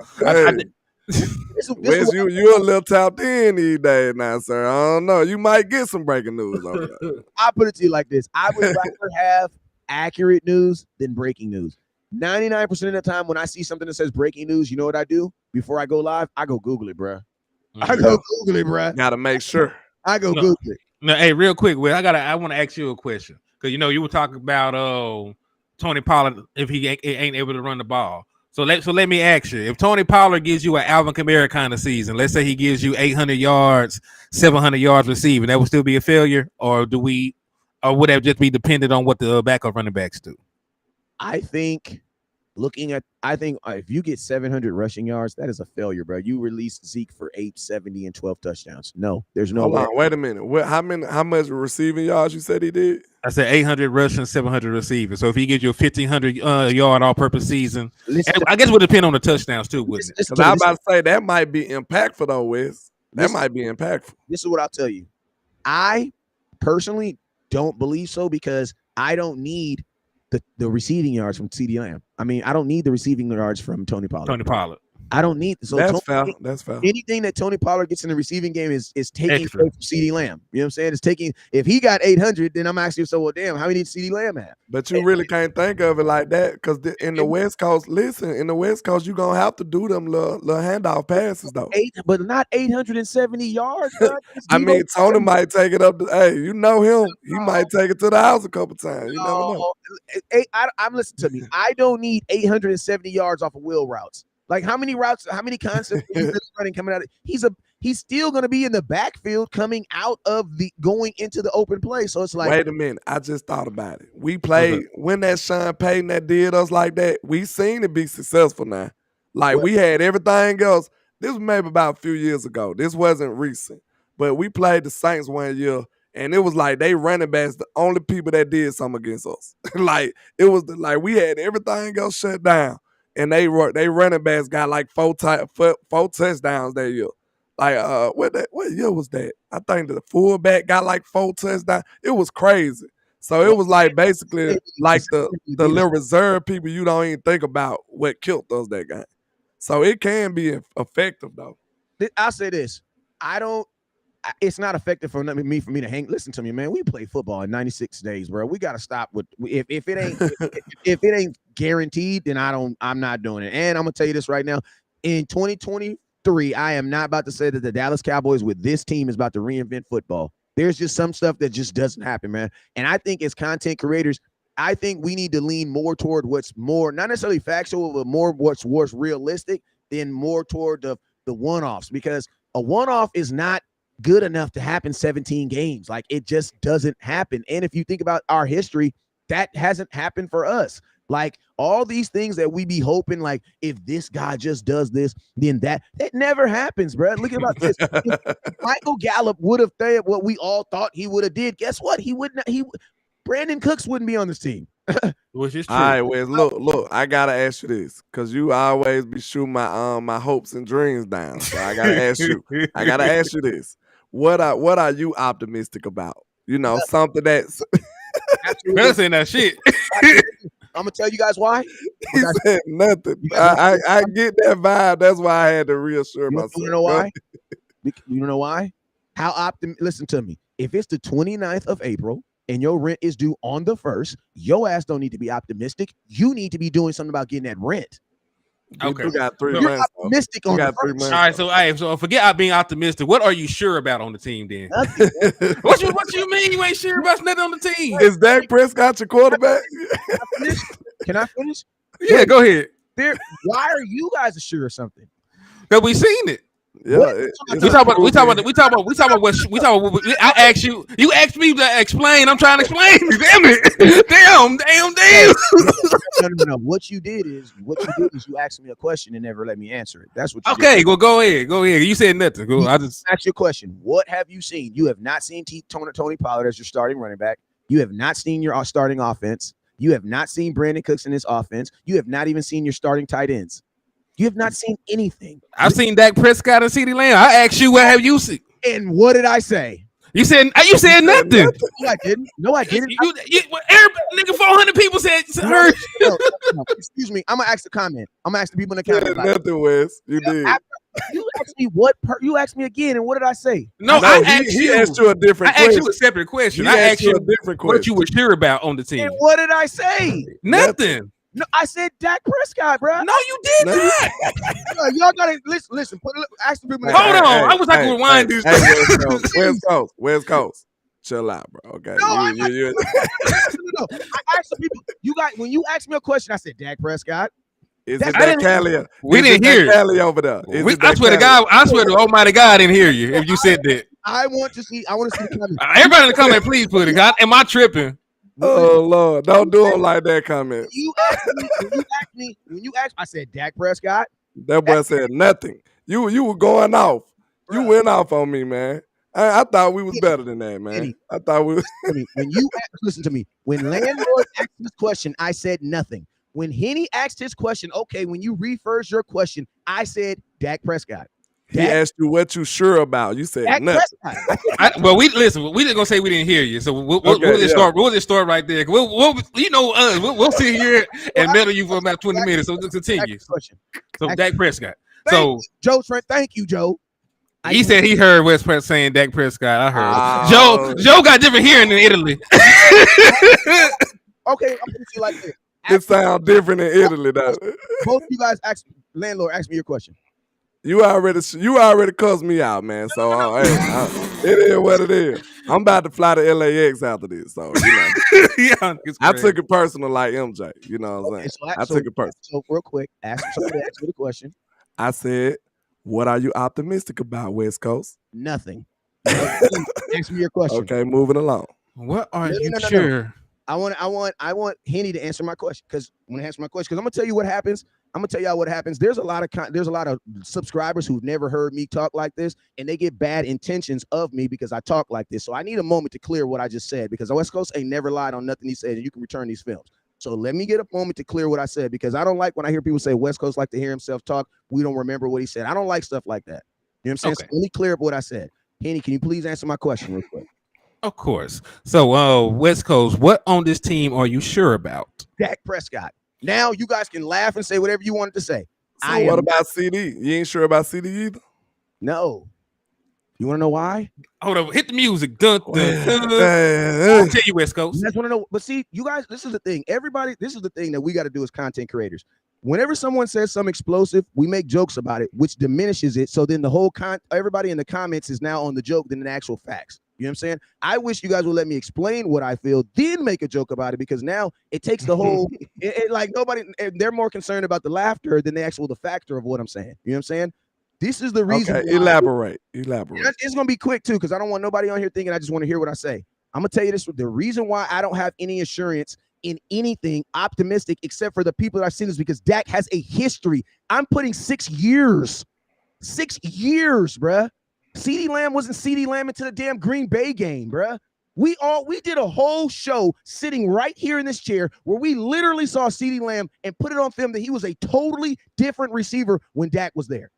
Wes, you a little tapped in these days now, sir. I don't know. You might get some breaking news on that. I'll put it to you like this. I would rather have accurate news than breaking news. 99% of the time when I see something that says breaking news, you know what I do? Before I go live, I go Google it, bro. Gotta make sure. I go Google it. No, hey, real quick, Will, I want to ask you a question. Because, you were talking about Tony Pollard if he ain't able to run the ball. So let me ask you, if Tony Pollard gives you an Alvin Kamara kind of season, let's say he gives you 800 yards, 700 yards receiving, that would still be a failure? Or would that just be dependent on what the backup running backs do? I think if you get 700 rushing yards, that is a failure, bro. You released Zeke for 870 and 12 touchdowns. No, there's no way. Wait a minute. How much receiving yards you said he did? I said 800 rushing, 700 receiving. So if he gives you a 1,500 yard all-purpose season, I guess it would depend on the touchdowns too, wouldn't it? Because I'm about to say that might be impactful though, Wes. That might be impactful. This is what I'll tell you. I personally don't believe so because I don't need the receiving yards from CeeDee Lamb. I mean, I don't need the receiving yards from Tony Pollard. Tony Pollard. I don't need That's fair. That's fair. Anything that Tony Pollard gets in the receiving game is taking Extra. away from CeeDee Lamb. You know what I'm saying? It's taking. If he got 800, then I'm asking, so well, damn, how many did CeeDee Lamb have? But you really can't think of it like that because in the West Coast, in the West Coast, you're going to have to do them little handoff passes, though. But not 870 yards, bro. I mean, Tony might take it up. Hey, you know him. He might take it to the house a couple times. You never know. I'm listening to me. I don't need 870 yards off of wheel routes. Like how many routes, how many concepts he's running coming out? He's still going to be in the backfield coming out of going into the open play. So it's like, wait a minute, I just thought about it. We played when that Sean Payton that did us like that. We seen it be successful now. Like we had everything else. This was maybe about a few years ago. This wasn't recent, but we played the Saints one year, and it was like they running backs the only people that did something against us. Like it was like we had everything else shut down. And they running backs got like four touchdowns that year. Like what year was that? I think the fullback got like 4 touchdowns. It was crazy. So it was like basically like the little reserve people you don't even think about what killed us that game. So it can be effective though. I'll say this. It's not effective for me to hang. Listen to me, man. We play football in 96 days, bro. We got to stop with if it ain't if it ain't guaranteed, then I'm not doing it. And I'm gonna tell you this right now. In 2023, I am not about to say that the Dallas Cowboys with this team is about to reinvent football. There's just some stuff that just doesn't happen, man. And I think as content creators, I think we need to lean more toward what's more not necessarily factual, but more what's realistic than more toward the one-offs, because a one-off is not good enough to happen 17 games. Like it just doesn't happen. And if you think about our history, that hasn't happened for us. Like all these things that we be hoping, like if this guy just does this, then that never happens, bro. Look about this. If Michael Gallup would have done what we all thought he would have did, guess what? He would not. Brandon Cooks wouldn't be on this team. Which is true. All right, Wes, look, I gotta ask you this, because you always be shooting my hopes and dreams down. So I gotta ask you. I gotta ask you this. What are you optimistic about? You know, something that's better saying that shit. I'm gonna tell you guys why. He said nothing. I get that vibe. That's why I had to reassure myself. You know why? You know why? Listen to me. If it's the 29th of April and your rent is due on the 1st, your ass don't need to be optimistic. You need to be doing something about getting that rent. Okay. You got 3 You're months. optimistic on the 3 first. months. All right, so forget being optimistic. What are you sure about on the team then? What you mean you ain't sure about nothing on the team? Is Dak Prescott your quarterback? Can I finish? Yeah, go ahead. Why are you guys sure of something? Because we seen it. Yeah, We talk about. I asked you. You asked me to explain. I'm trying to explain. Damn it. Damn. No. What you did is you asked me a question and never let me answer it. That's what you Okay, did. well, go ahead. You said nothing. Go. I just ask you a question. What have you seen? You have not seen Tony Pollard as your starting running back. You have not seen your starting offense. You have not seen Brandon Cooks in his offense. You have not even seen your starting tight ends. You have not seen anything. I've seen Dak Prescott and CeeDee Lamb. I asked you, what have you seen? And what did I say? You said nothing. No, I didn't. Everybody, nigga, 400 people said heard. No. Excuse me. I'm gonna ask the comment. I'm gonna ask the people in the comment. Nothing, Wes. You did. You asked me you asked me again, and what did I say? No, he asked you a different question. I asked you a separate question. I asked you a different question. What you were sure about on the team. And what did I say? Nothing. No, I said Dak Prescott, bro. No, you did not. Y'all gotta listen. Ask the people. Hold on. I was like rewind this. Where's Coast? Chill out, bro. Okay. No, I asked the people. You got when you asked me a question, I said Dak Prescott. Is it that Cali? We didn't hear Cali over there. I swear to God, I swear to Almighty God, I didn't hear you if you said that. I want to see the comment. Everybody in the comment, please put it. God, am I tripping? Oh Lord, don't do them like that. Comment. When you asked, I said Dak Prescott. That boy said nothing. You were going off. You went off on me, man. I thought we was better than that, man. I thought we was. Listen to me. When Landlord asked this question, I said nothing. When Henny asked his question, okay, when you rephrase your question, I said Dak Prescott. He asked you what you sure about. You said Dak nothing. Prescott. Well, we listen. We just gonna say we didn't hear you, so we'll just start. We'll just start right there. We'll you know us. We'll sit here and meddle you for about 20 minutes. So just continue. So Dak Prescott. So Joe Trent, thank you, Joe. He said he heard West Prescott saying Dak Prescott. I heard Joe got different hearing in Italy. Okay, I'm gonna see like this. It sounds different in Italy, though. Both you guys landlord, ask me your question. You already cussed me out, man. So it is what it is. I'm about to fly to LAX after this. So yeah, I took it personal like MJ. You know what I'm saying? I took it personal. So real quick, somebody ask me the question. I said, what are you optimistic about, West Coast? Nothing. Ask me your question. Okay, moving along. What are you sure? I want Henny to answer my question because I'm gonna tell you what happens. I'm gonna tell y'all what happens. There's a lot of subscribers who've never heard me talk like this, and they get bad intentions of me because I talk like this. So I need a moment to clear what I just said because West Coast ain't never lied on nothing he said, and you can return these films. So let me get a moment to clear what I said because I don't like when I hear people say West Coast like to hear himself talk. We don't remember what he said. I don't like stuff like that. You know what I'm saying? Okay. So let me clear up what I said. Henny, can you please answer my question real quick? Of course. So West Coast, what on this team are you sure about? Dak Prescott. Now you guys can laugh and say whatever you wanted to say. So what about CD? You ain't sure about CD either? No. You want to know why? Hold on, hit the music. Dun, dun, dun. I'll tell you, West Coast. You guys want to know? But see, you guys, this is the thing. This is the thing that we got to do as content creators. Whenever someone says something explosive, we make jokes about it, which diminishes it. So then the whole everybody in the comments is now on the joke than the actual facts. You know what I'm saying? I wish you guys would let me explain what I feel, then make a joke about it, because now it takes the whole like nobody, they're more concerned about the laughter than the factor of what I'm saying. You know what I'm saying? This is the reason. Okay, elaborate. It's gonna be quick too, because I don't want nobody on here thinking I just want to hear what I say. I'm gonna tell you this: the reason why I don't have any assurance in anything optimistic, except for the people that I've seen, is because Dak has a history. I'm putting 6 years, bruh. CeeDee Lamb wasn't CeeDee Lamb into the damn Green Bay game, bruh. We did a whole show sitting right here in this chair where we literally saw CeeDee Lamb and put it on film that he was a totally different receiver when Dak was there.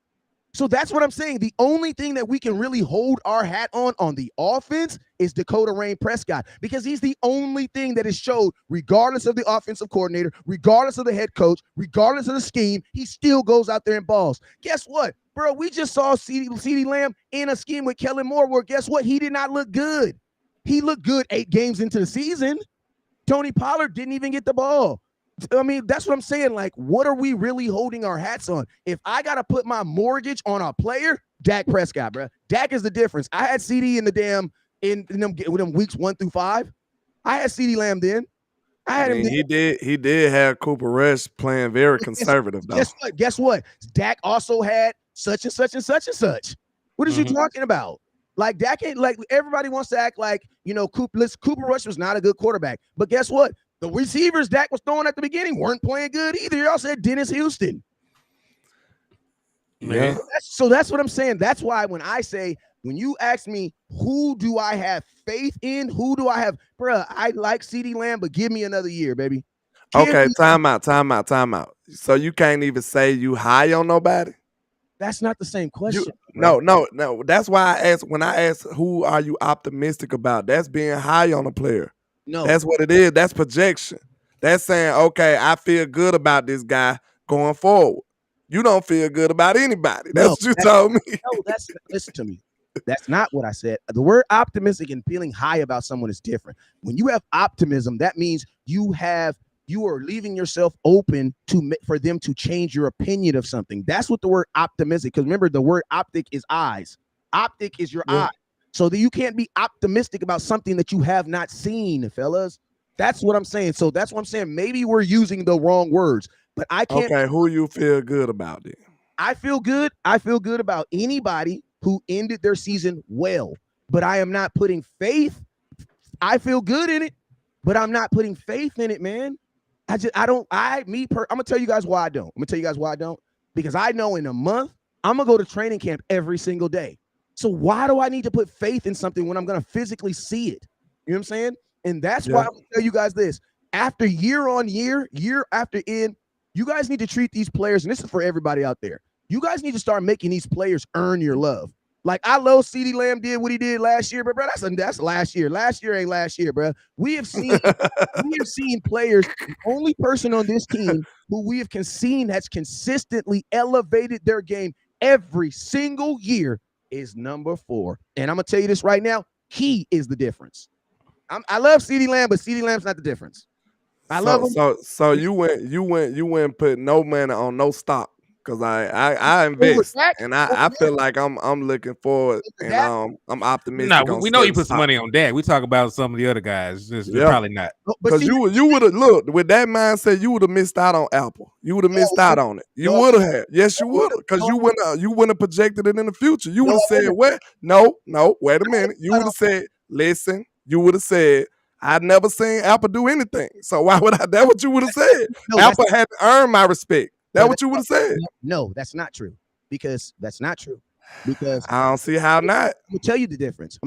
So that's what I'm saying. The only thing that we can really hold our hat on the offense is Dakota Rain Prescott, because he's the only thing that is showed, regardless of the offensive coordinator, regardless of the head coach, regardless of the scheme, he still goes out there and balls. Guess what, bro? We just saw CeeDee Lamb in a scheme with Kellen Moore where guess what? He did not look good. He looked good 8 games into the season. Tony Pollard didn't even get the ball. I mean, that's what I'm saying. Like, what are we really holding our hats on? If I got to put my mortgage on a player, Dak Prescott, bro. Dak is the difference. I had CD in the damn, in them weeks 1 through 5. I had CeeDee Lamb then. I had him. He did have Cooper Rush playing very conservative, though. Guess what? Dak also had such and such and such and such. What is you talking about? Like, Dak ain't, like, everybody wants to act like, you know, Cooper Rush was not a good quarterback. But guess what? The receivers Dak was throwing at the beginning weren't playing good either. Y'all said Dennis Houston. Man. So that's what I'm saying. That's why when you ask me, who do I have faith in? Who do I have? Bruh, I like CeeDee Lamb, but give me another year, baby. Okay, time out. So you can't even say you high on nobody? That's not the same question. No. That's why when I ask who are you optimistic about, that's being high on a player. No, that's what it is. That's projection. That's saying, okay, I feel good about this guy going forward. You don't feel good about anybody. That's what you told me. No, listen to me. That's not what I said. The word optimistic and feeling high about someone is different. When you have optimism, that means you are leaving yourself open for them to change your opinion of something. That's what the word optimistic, because remember, the word optic is eyes. Optic is your eye. So that you can't be optimistic about something that you have not seen, fellas. That's what I'm saying. So that's what I'm saying. Maybe we're using the wrong words, but I can't. Okay, who you feel good about then? I feel good. I feel good about anybody who ended their season well, but I am not putting faith. I feel good in it, but I'm not putting faith in it, man. I'm gonna tell you guys why I don't. Because I know in a month, I'm gonna go to training camp every single day. So why do I need to put faith in something when I'm going to physically see it? You know what I'm saying? And that's why I'm going to tell you guys this. After year on year, year after year, you guys need to treat these players, and this is for everybody out there. You guys need to start making these players earn your love. Like I love CeeDee Lamb did what he did last year, but bro, that's last year. Last year ain't last year, bro. We have seen players. The only person on this team who we have seen has consistently elevated their game every single year is number 4. And I'm gonna tell you this right now. He is the difference. I love CeeDee Lamb, but CeeDee Lamb's not the difference. I love him. So you went put no money on no stock. Cause I invest and I feel like I'm looking forward and I'm optimistic. No, we know you put some money on that. We talk about some of the other guys. Just probably not. Because you would have looked with that mindset, you would have missed out on Apple. You would have missed out on it. You would have had. Yes, you would have. Because you wouldn't have projected it in the future. You would have said, "What? No, wait a minute." You would have said, "Listen." You would have said, I'd never seen Apple do anything. So why would I? That's what you would have said. Apple had to earn my respect. That's what you would have said. No, that's not true. Because that's not true. Because I don't see how not. I'm gonna tell you the difference.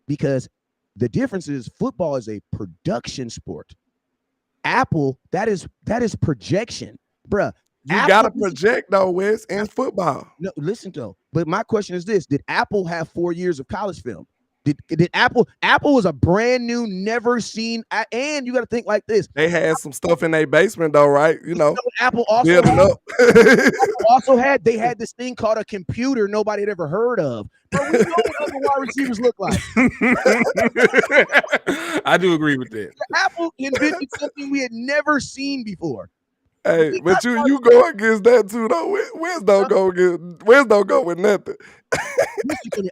Because the difference is football is a production sport. Apple, that is projection, bruh. You gotta project though, Wes, in football. No, listen though. But my question is this: did Apple have 4 years of college film? Did Apple was a brand new, never seen, and you got to think like this. They had some stuff in their basement though, right? You know, Apple also had, they had this thing called a computer nobody had ever heard of. But we know what other wide receivers look like. I do agree with that. Apple invented something we had never seen before. Hey, but you go against that too though. Wes don't go with nothing.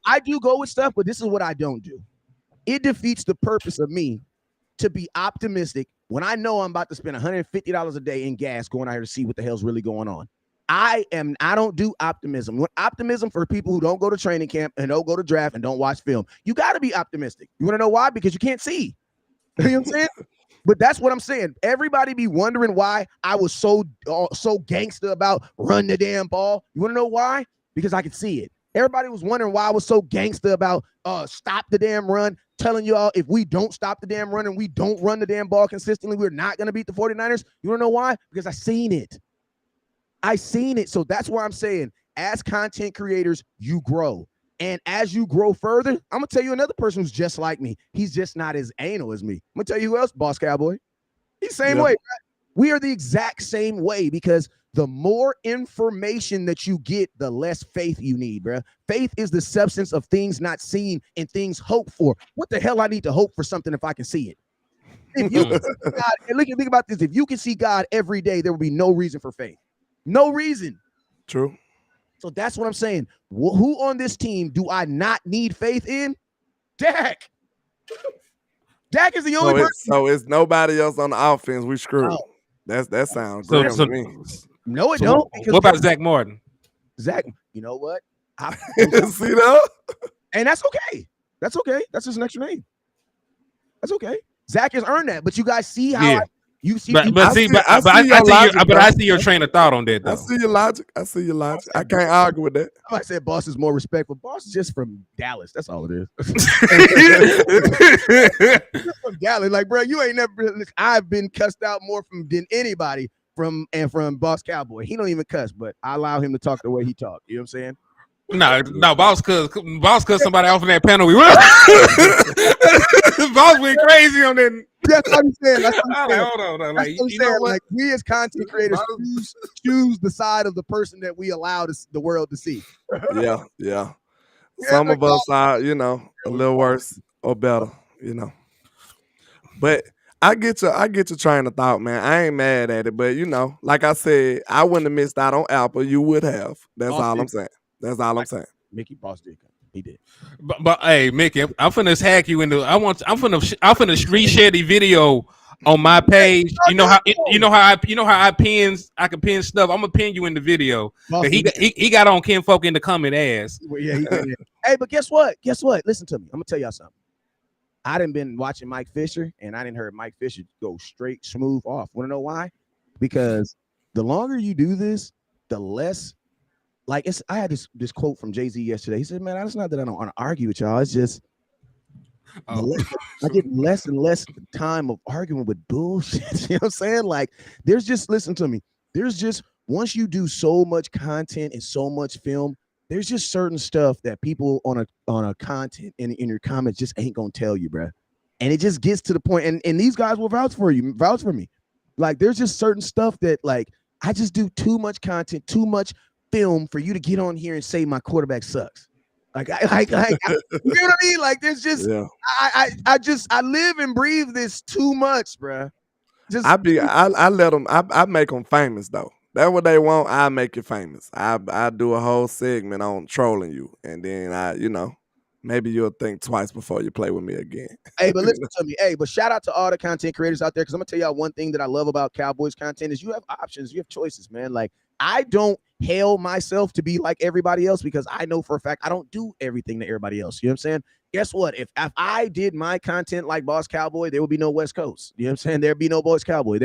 I do go with stuff, but this is what I don't do. It defeats the purpose of me to be optimistic when I know I'm about to spend $150 a day in gas going out here to see what the hell's really going on. I don't do optimism. Optimism for people who don't go to training camp and don't go to draft and don't watch film. You got to be optimistic. You want to know why? Because you can't see. You know what I'm saying? But that's what I'm saying. Everybody be wondering why I was so gangster about run the damn ball. You want to know why? Because I could see it. Everybody was wondering why I was so gangster about stop the damn run, telling y'all if we don't stop the damn run and we don't run the damn ball consistently, we're not going to beat the 49ers. You want to know why? Because I seen it. So that's why I'm saying as content creators, you grow. And as you grow further, I'm going to tell you another person who's just like me. He's just not as anal as me. I'm going to tell you who else, Boss Cowboy. He's the same way. Right? We are the exact same way because the more information that you get, the less faith you need, bro. Faith is the substance of things not seen and things hoped for. What the hell I need to hope for something if I can see it? If you can see God, and think about this. If you can see God every day, there will be no reason for faith. No reason. True. So that's what I'm saying. Who on this team do I not need faith in? Dak. Dak is the only person. So it's nobody else on the offense. We screwed. No. That sounds great to me. No, it don't. What about Zach Martin? Zach, you know what? See that? And that's okay. That's okay. That's his next name. That's okay. Zach has earned that, but you guys see how you see. I see your train of thought on that. Though. I see your logic. I can't argue with that. I said Boss is more respectful. Boss is just from Dallas. That's all it is. Just from Dallas, like bro, you ain't never. I've been cussed out more than anybody from Boss Cowboy. He don't even cuss, but I allow him to talk the way he talk. You know what I'm saying? No, Boss cut somebody off in that penalty. Boss went crazy on that. That's what I'm saying. That's what I'm saying. Hold on. Like, like we as content creators choose the side of the person that we allow the world to see. Yeah. Some of us are, a little worse or better, But I get your train of thought, man. I ain't mad at it, but like I said, I wouldn't have missed out on Apple. You would have. That's all I'm saying. That's all I'm saying. Mickey Boss did. He did. But hey, Mickey, I'm finna hack you into. I'm finna reshare the video on my page. You know how I can pin stuff. I'm gonna pin you in the video. He got on Ken Folk in the comment ass. Well, yeah, he did. Hey, but guess what? Listen to me. I'm gonna tell y'all something. I done been watching Mike Fisher, and I didn't heard Mike Fisher go straight smooth off. Want to know why? Because the longer you do this, the less. Like I had this quote from Jay-Z yesterday. He said, "Man, it's not that I don't want to argue with y'all. It's just I get less and less time of arguing with bullshit." You know what I'm saying? Like, listen to me. There's just once you do so much content and so much film, there's just certain stuff that people on a content in your comments just ain't gonna tell you, bro. And it just gets to the point, and these guys will vouch for me. Like there's just certain stuff that like I just do too much content, too much film for you to get on here and say my quarterback sucks. Like you know what I mean? Like there's just I live and breathe this too much, bro. Just I let them. I make them famous though. That's what they want. I make it famous. I do a whole segment on trolling you, and then maybe you'll think twice before you play with me again. Hey, but listen to me. Hey, but shout out to all the content creators out there, because I'm gonna tell y'all one thing that I love about Cowboys content is you have options, you have choices, man. Like I don't hail myself to be like everybody else because I know for a fact I don't do everything that everybody else. You know what I'm saying? Guess what? If I did my content like Boss Cowboy, there would be no West Coast. You know what I'm saying? There'd be no Boys Cowboy.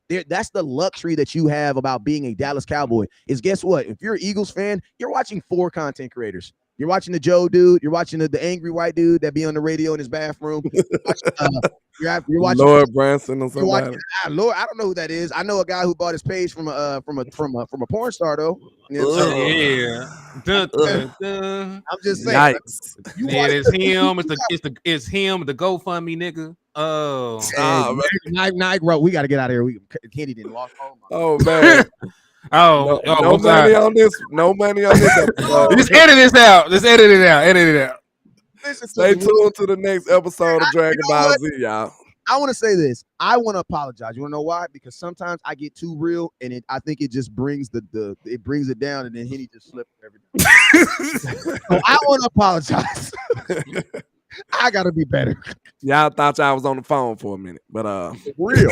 That's the luxury that you have about being a Dallas Cowboy. Is guess what? If you're an Eagles fan, you're watching 4 content creators. You're watching the Joe dude. You're watching the angry white dude that be on the radio in his bathroom. You're watching Lord Branson or somebody. Lord, I don't know who that is. I know a guy who bought his page from a porn star though. You know what I'm saying? Yeah. Dun, dun, dun. I'm just saying. Yikes. Yeah, it's him. It's him. The GoFundMe nigga. Oh, Nike, bro, we got to get out of here. Kenny didn't walk home. Oh man. no money on this. No money on this episode. Just edit this out. Just edit it out. Edit it out. Stay tuned to the next episode of Dragon Ball Z, y'all. I want to say this. I want to apologize. You want to know why? Because sometimes I get too real, and I think it just brings it brings it down, and then Henny just slips everything. So I want to apologize. I gotta be better. Y'all thought y'all was on the phone for a minute, but real.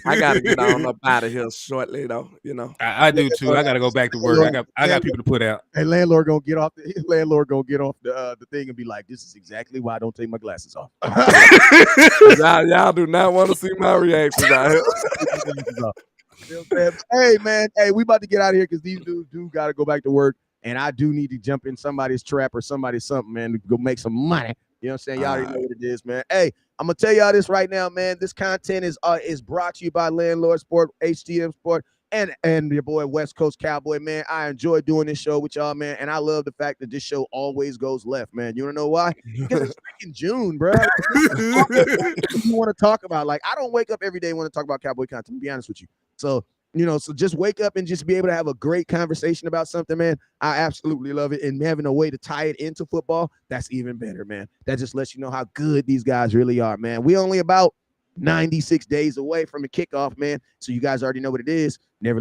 I gotta get on up out of here shortly, though. I do too. I gotta go back to work. I got people to put out. Hey, landlord gonna get off the thing and be like, "This is exactly why I don't take my glasses off." y'all do not want to see my reactions out here. Hey man, we about to get out of here because these dudes do gotta go back to work, and I do need to jump in somebody's trap or somebody's something, man, to go make some money. You know what I'm saying? Y'all already know what it is, man. Hey, I'm gonna tell y'all this right now, man. This content is brought to you by Landlord Sport, HTM Sport, and your boy West Coast Cowboy, man. I enjoy doing this show with y'all, man, and I love the fact that this show always goes left, man. You wanna know why? Because it's freaking June, bro. You want to talk about? Like, I don't wake up every day and want to talk about Cowboy content, to be honest with you. So just wake up and just be able to have a great conversation about something, man. I absolutely love it. And having a way to tie it into football, that's even better, man. That just lets you know how good these guys really are, man. We only about 96 days away from the kickoff, man. So you guys already know what it is. Never